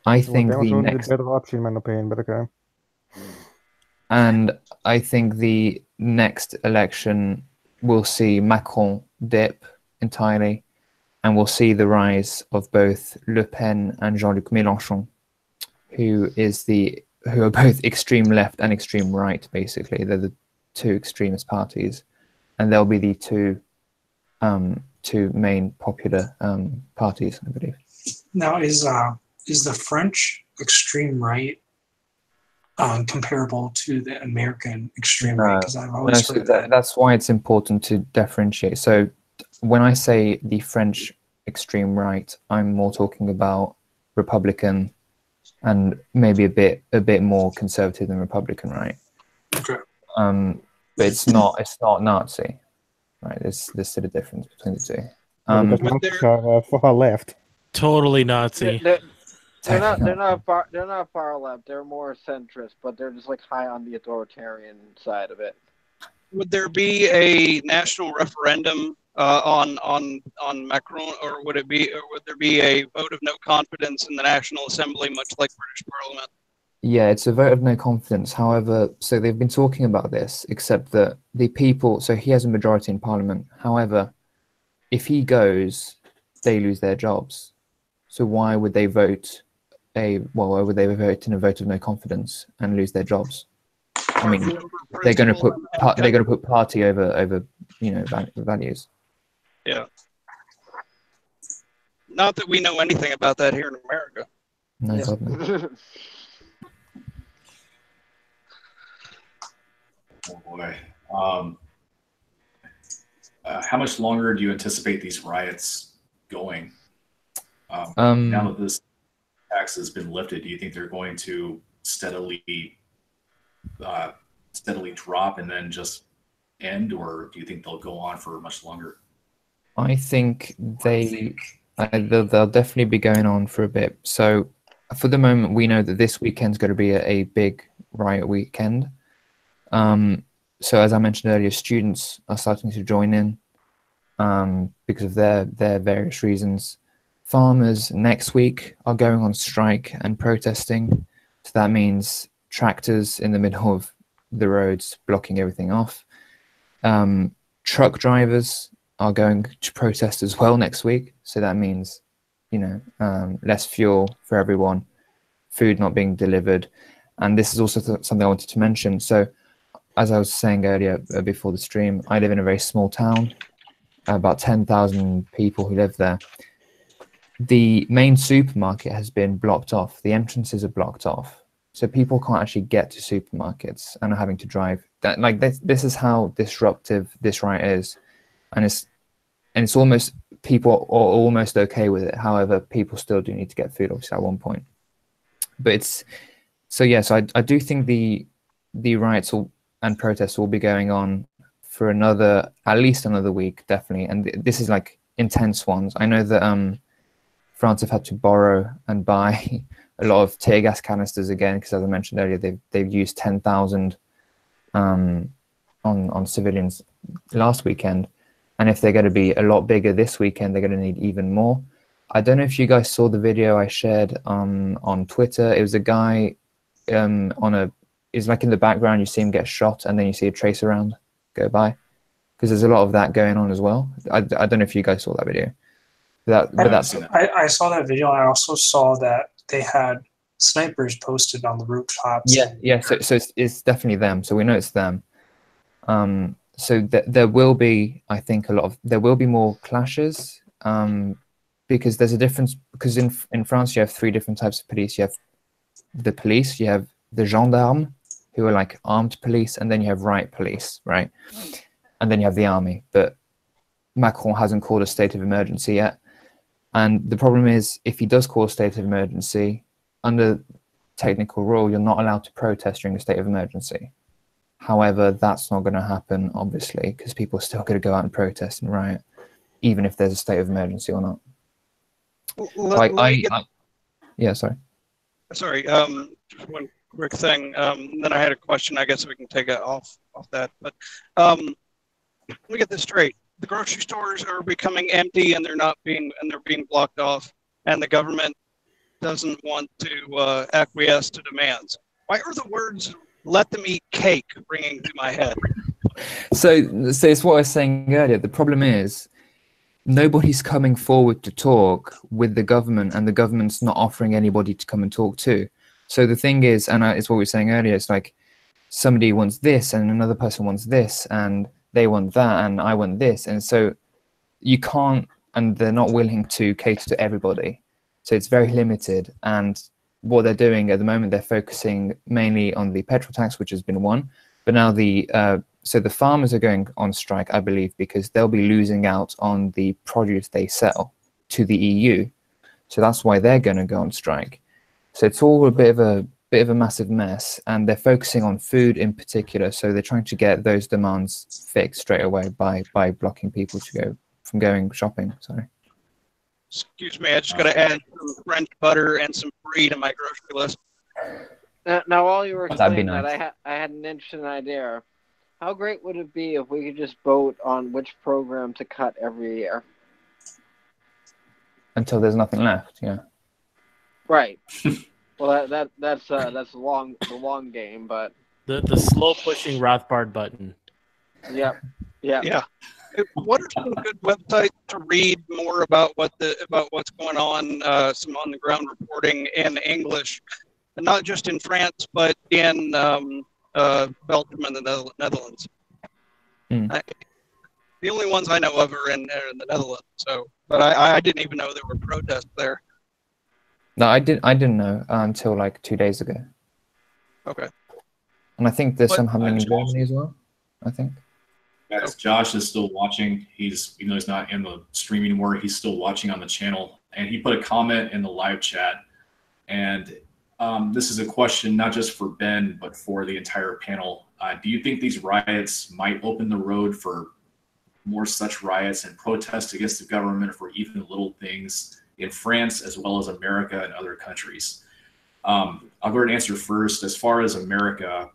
I think that was the only next the better option, in my opinion, but okay. And I think the next election will see Macron dip entirely, and we'll see the rise of both Le Pen and Jean-Luc Mélenchon, who are both extreme left and extreme right, basically. They're the 2 extremist parties, and they'll be the 2 main popular parties, I believe. Now, is the French extreme right comparable to the American extreme right? Because I've always heard that. That's why it's important to differentiate. So when I say the French extreme right, I'm more talking about Republican and maybe a bit more conservative than Republican, right? Okay. But it's not Nazi, right? There's still a difference between the 2. Because Nazis are far left. Totally Nazi. They're not far left. They're more centrist, but they're just like high on the authoritarian side of it. Would there be a national referendum on Macron, or would there be a vote of no confidence in the National Assembly, much like British Parliament? Yeah, it's a vote of no confidence. However, so they've been talking about this, except that the people, so he has a majority in parliament. However, if he goes, they lose their jobs. So why would they vote why would they vote in a vote of no confidence and lose their jobs? I mean, they're going to put party over values. Yeah. Not that we know anything about that here in America. No, God, no. Oh boy. How much longer do you anticipate these riots going? Now that this tax has been lifted, do you think they're going to steadily drop and then just end, or do you think they'll go on for much longer? I think they'll definitely be going on for a bit. So for the moment, we know that this weekend's going to be a big riot weekend. So as I mentioned earlier, students are starting to join in because of their various reasons. Farmers next week are going on strike and protesting. So that means tractors in the middle of the roads blocking everything off. Truck drivers are going to protest as well next week. So that means, less fuel for everyone, food not being delivered. And this is also something I wanted to mention. So as I was saying earlier before the stream, I live in a very small town, about 10,000 people who live there. The main supermarket has been blocked off. The entrances are blocked off. So people can't actually get to supermarkets and are having to drive. This is how disruptive this riot is. And it's almost, people are almost okay with it. However, people still do need to get food, obviously, at one point. But so I do think the riots and protests will be going on for at least another week, definitely. And this is like intense ones. I know that France have had to borrow and buy a lot of tear gas canisters again, because as I mentioned earlier, they've used 10,000 on civilians last weekend. And if they're going to be a lot bigger this weekend, they're going to need even more. I don't know if you guys saw the video I shared on Twitter. It was a guy it's like in the background, you see him get shot, and then you see a tracer round go by, because there's a lot of that going on as well. I don't know if you guys saw that video. I saw that video. I also saw that they had snipers posted on the rooftops. Yeah. So it's definitely them. So we know it's them. So there will be, I think, there will be more clashes, because there's a difference. Because in France, you have three different types of police. You have the police, you have the gendarmes, who are like armed police, and then you have riot police, right? And then you have the army. But Macron hasn't called a state of emergency yet. And the problem is, if he does call a state of emergency, under technical rule, you're not allowed to protest during a state of emergency. However, that's not going to happen, obviously, because people are still going to go out and protest and riot, even if there's a state of emergency or not. Yeah, sorry. Sorry, just one quick thing. Then I had a question. I guess we can take it off that. But let me get this straight. The grocery stores are becoming empty, and they're being blocked off, and the government doesn't want to acquiesce to demands. Why are the words "let them eat cake" ringing through my head? So it's what I was saying earlier. The problem is, nobody's coming forward to talk with the government, and the government's not offering anybody to come and talk to. So the thing is, and it's what we were saying earlier, it's like somebody wants this and another person wants this and they want that and I want this. And so you can't, and they're not willing to cater to everybody. So it's very limited. And what they're doing at the moment, they're focusing mainly on the petrol tax, which has been one. But now so the farmers are going on strike, I believe, because they'll be losing out on the produce they sell to the EU. So that's why they're going to go on strike. So it's all a bit of a massive mess, and they're focusing on food in particular. So they're trying to get those demands fixed straight away by blocking people from going shopping. Sorry. Excuse me, I just got to add some French butter and some brie to my grocery list. Now, while you were explaining nice. that, I had an interesting idea. How great would it be if we could just vote on which program to cut every year? Until there's nothing left, yeah. Right. Well, that's the long game, but The slow pushing Rothbard button. yep, yep. Yeah. What are some good websites to read more about what's going on? Some on the ground reporting in English, and not just in France, but in Belgium and the Netherlands. The only ones I know of are in the Netherlands. So, but I didn't even know there were protests there. No, I didn't know until like 2 days ago. Okay. And I think there's But- some happening in Germany as well. I think. Guys, Josh is still watching. Even though he's not in the stream anymore, he's still watching on the channel. And he put a comment in the live chat. And this is a question not just for Ben, but for the entire panel. Do you think these riots might open the road for more such riots and protests against the government for even little things in France as well as America and other countries? I'll go ahead and answer first. As far as America,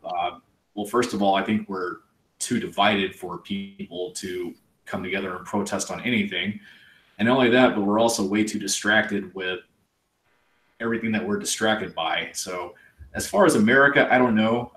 well, first of all, I think we're too divided for people to come together and protest on anything. And not only that, but we're also way too distracted with everything that we're distracted by. So as far as America, I don't know.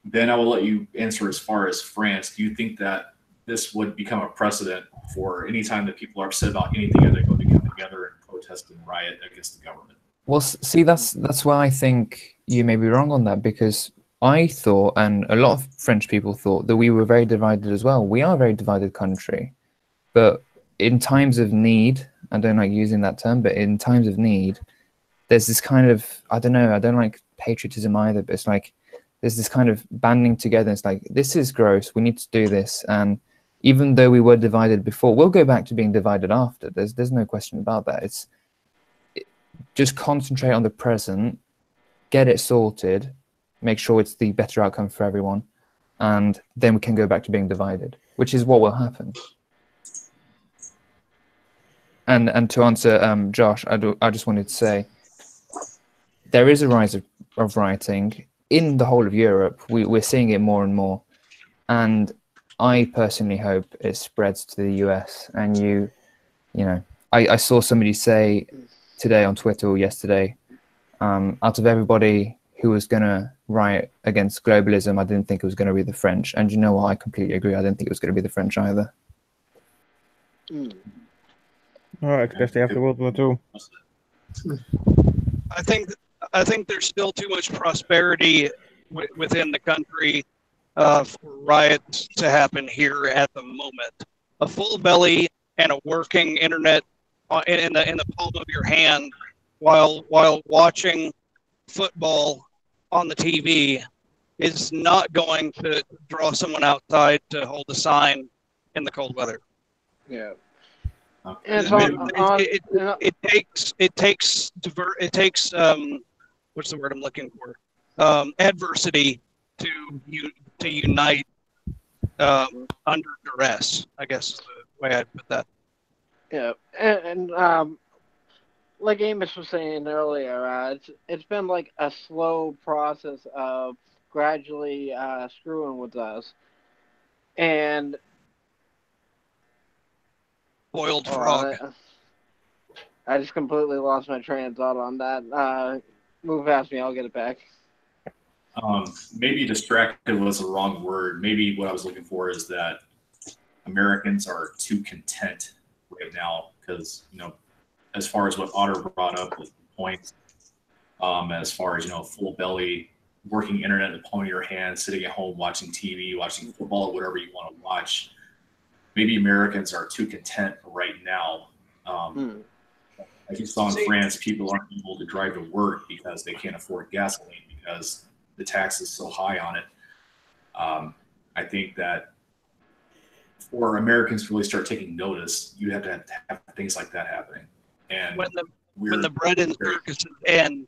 Ben, I will let you answer as far as France. Do you think that this would become a precedent for any time that people are upset about anything that they go to come together and protest and riot against the government? Well, see, that's why I think you may be wrong on that, because I thought, and a lot of French people thought, that we were very divided as well. We are a very divided country, but in times of need, I don't like using that term, but in times of need, there's this kind of, I don't know, I don't like patriotism either, but it's like there's this kind of banding together. It's like, this is gross, we need to do this. And even though we were divided before, we'll go back to being divided after. There's no question about that. Just concentrate on the present, get it sorted, make sure it's the better outcome for everyone, and then we can go back to being divided, which is what will happen. And to answer Josh, I just wanted to say, there is a rise of rioting in the whole of Europe. We're seeing it more and more, and I personally hope it spreads to the US. And you know, I saw somebody say today on Twitter or yesterday, out of everybody who was going to riot against globalism, I didn't think it was going to be the French. And you know what? I completely agree. I didn't think it was going to be the French either. Especially after World War II. I think there's still too much prosperity within the country for riots to happen here at the moment. A full belly and a working internet in the palm of your hand while watching football on the TV is not going to draw someone outside to hold a sign in the cold weather. Yeah. And it takes what's the word I'm looking for? Adversity to unite under duress, I guess is the way I'd put that. Yeah, and like Amos was saying earlier, it's been like a slow process of gradually screwing with us, and boiled frog. I just completely lost my train of thought on that. Move past me, I'll get it back. Maybe distracted was the wrong word. Maybe what I was looking for is that Americans are too content right now because, as far as what Otter brought up with points, as far as, full belly, working internet in the palm of your hand, sitting at home watching TV, watching football, whatever you want to watch. Maybe Americans are too content right now. Like you saw in France, people aren't able to drive to work because they can't afford gasoline because the tax is so high on it. I think that for Americans to really start taking notice, you have to have things like that happening. And when the bread and circuses end.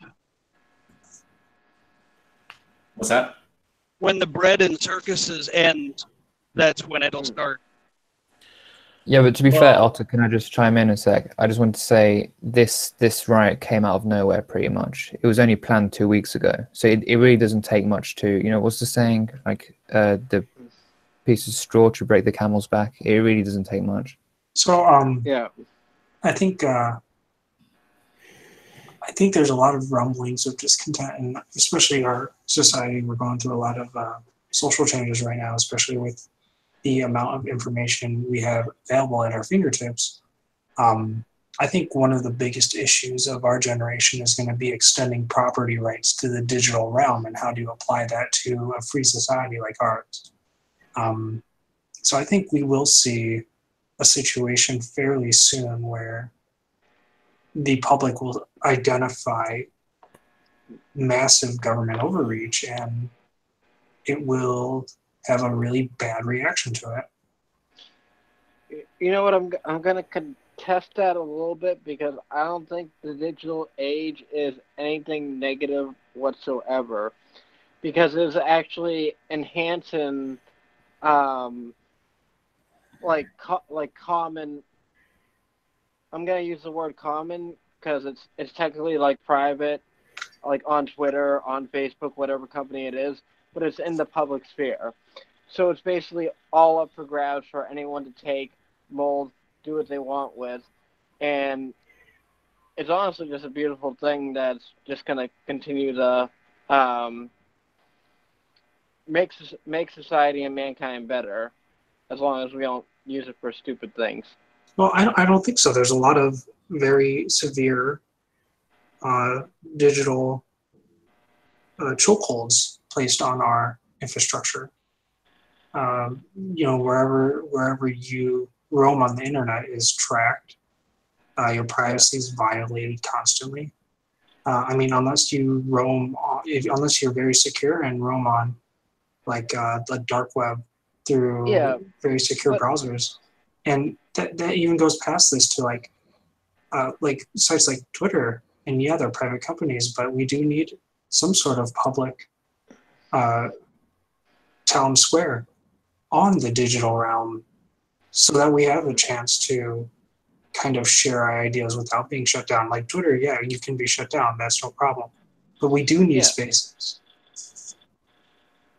What's that? When the bread and circuses end, that's when it'll start. Yeah, but to be fair, Otter, can I just chime in a sec? I just want to say this riot came out of nowhere pretty much. It was only planned 2 weeks ago. So it really doesn't take much to, what's the saying? Like the piece of straw to break the camel's back. It really doesn't take much. So yeah, I think I think there's a lot of rumblings of discontent, and especially our society. We're going through a lot of social changes right now, especially with the amount of information we have available at our fingertips. I think one of the biggest issues of our generation is going to be extending property rights to the digital realm, and how do you apply that to a free society like ours. So I think we will see a situation fairly soon where the public will identify massive government overreach, and it will have a really bad reaction to it. You know what? I'm gonna contest that a little bit, because I don't think the digital age is anything negative whatsoever, because it's actually enhancing, like common. I'm gonna use the word common because it's technically like private, like on Twitter, on Facebook, whatever company it is, but it's in the public sphere. So it's basically all up for grabs for anyone to take, mold, do what they want with, and it's honestly just a beautiful thing that's just gonna continue to make society and mankind better, as long as we don't use it for stupid things. Well, I don't think so. There's a lot of very severe digital chokeholds placed on our infrastructure. Wherever you roam on the internet is tracked. Your privacy is violated constantly. Unless you unless you're very secure and roam on like the dark web through very secure browsers, and that even goes past this to like sites like Twitter. And yeah, they're private companies, but we do need some sort of public town square on the digital realm, so that we have a chance to kind of share our ideas without being shut down. Like Twitter, yeah, you can be shut down, that's no problem. But we do need spaces.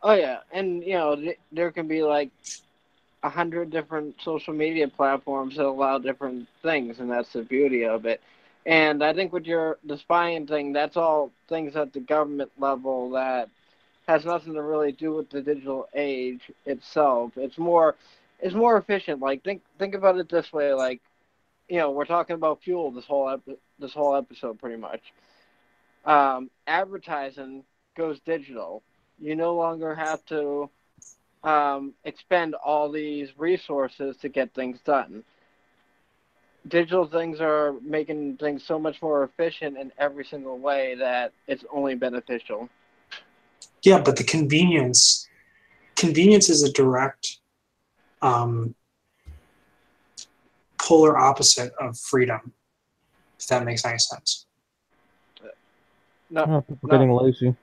Oh yeah, and there can be like 100 different social media platforms that allow different things, and that's the beauty of it. And I think with the spying thing, that's all things at the government level that has nothing to really do with the digital age itself. It's more efficient. Like think about it this way. Like, we're talking about fuel this whole episode pretty much. Advertising goes digital. You no longer have to expend all these resources to get things done. Digital things are making things so much more efficient in every single way that it's only beneficial. Yeah, but the convenience is a direct polar opposite of freedom, if that makes any sense. No, people getting lazy.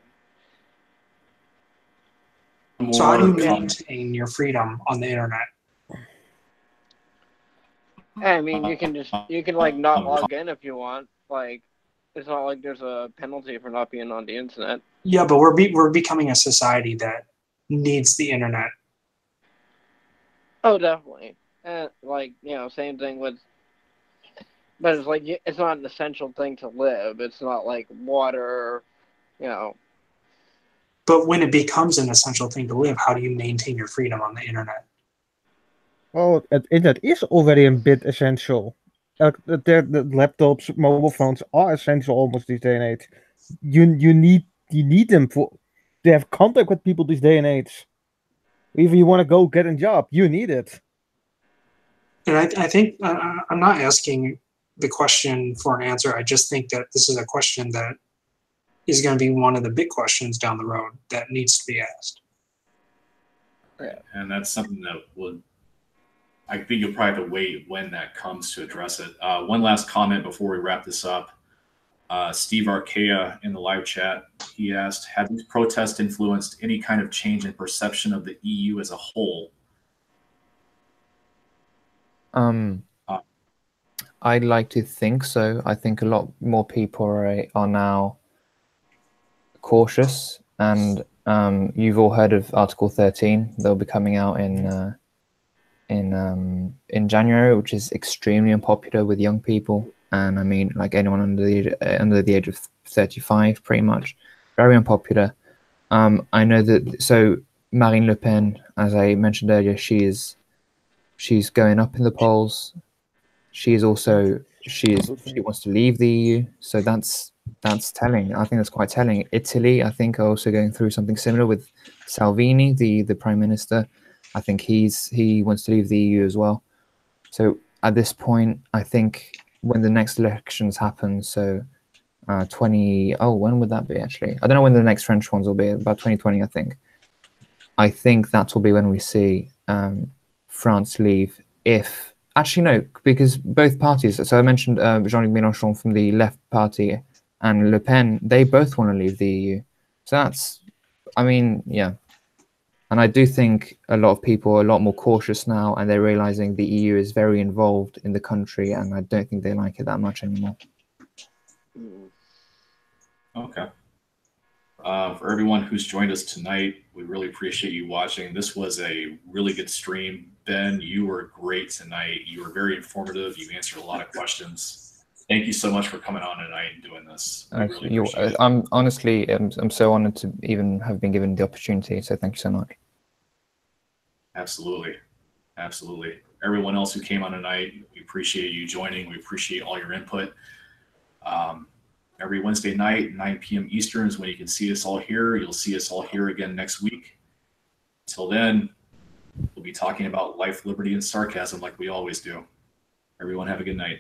So how do you maintain your freedom on the internet? I mean, you can like not log in if you want. Like, it's not like there's a penalty for not being on the internet. Yeah, but we're becoming a society that needs the internet. Oh, definitely. And same thing with. But it's like it's not an essential thing to live. It's not like water, But when it becomes an essential thing to live, how do you maintain your freedom on the internet? Well, the internet is already a bit essential. The laptops, mobile phones are essential almost these day and age. You need them to have contact with people this day and age. If you want to go get a job, you need it. And I think I'm not asking the question for an answer. I just think that this is a question that is going to be one of the big questions down the road that needs to be asked. And that's something that I think you'll probably have to wait when that comes to address it. One last comment before we wrap this up. Steve Archaea in the live chat, he asked, have these protests influenced any kind of change in perception of the EU as a whole? I'd like to think so. I think a lot more people are now cautious, and you've all heard of Article 13. They'll be coming out in January, which is extremely unpopular with young people, and I mean like anyone under the age of 35, pretty much, very unpopular. I know that. So Marine Le Pen, as I mentioned earlier, she's going up in the polls. She wants to leave the EU, so that's telling. I think that's quite telling. Italy, I think, are also going through something similar with Salvini, the prime minister. I think he wants to leave the EU as well. So at this point, I think when the next elections happen, so when would that be actually? I don't know when the next French ones will be, about 2020, I think. I think that will be when we see France leave. If actually no, because both parties. So I mentioned Jean-Luc Mélenchon from the Left Party and Le Pen. They both want to leave the EU. So that's, I mean, yeah. And I do think a lot of people are a lot more cautious now, and they're realizing the EU is very involved in the country, and I don't think they like it that much anymore. Okay. For everyone who's joined us tonight, we really appreciate you watching. This was a really good stream. Ben, you were great tonight. You were very informative. You answered a lot of questions. Thank you so much for coming on tonight and doing this. Really I'm honestly, I'm so honored to even have been given the opportunity. So thank you so much. Absolutely. Absolutely. Everyone else who came on tonight, we appreciate you joining. We appreciate all your input. Every Wednesday night, 9 p.m. Eastern is when you can see us all here. You'll see us all here again next week. Until then, we'll be talking about life, liberty, and sarcasm like we always do. Everyone have a good night.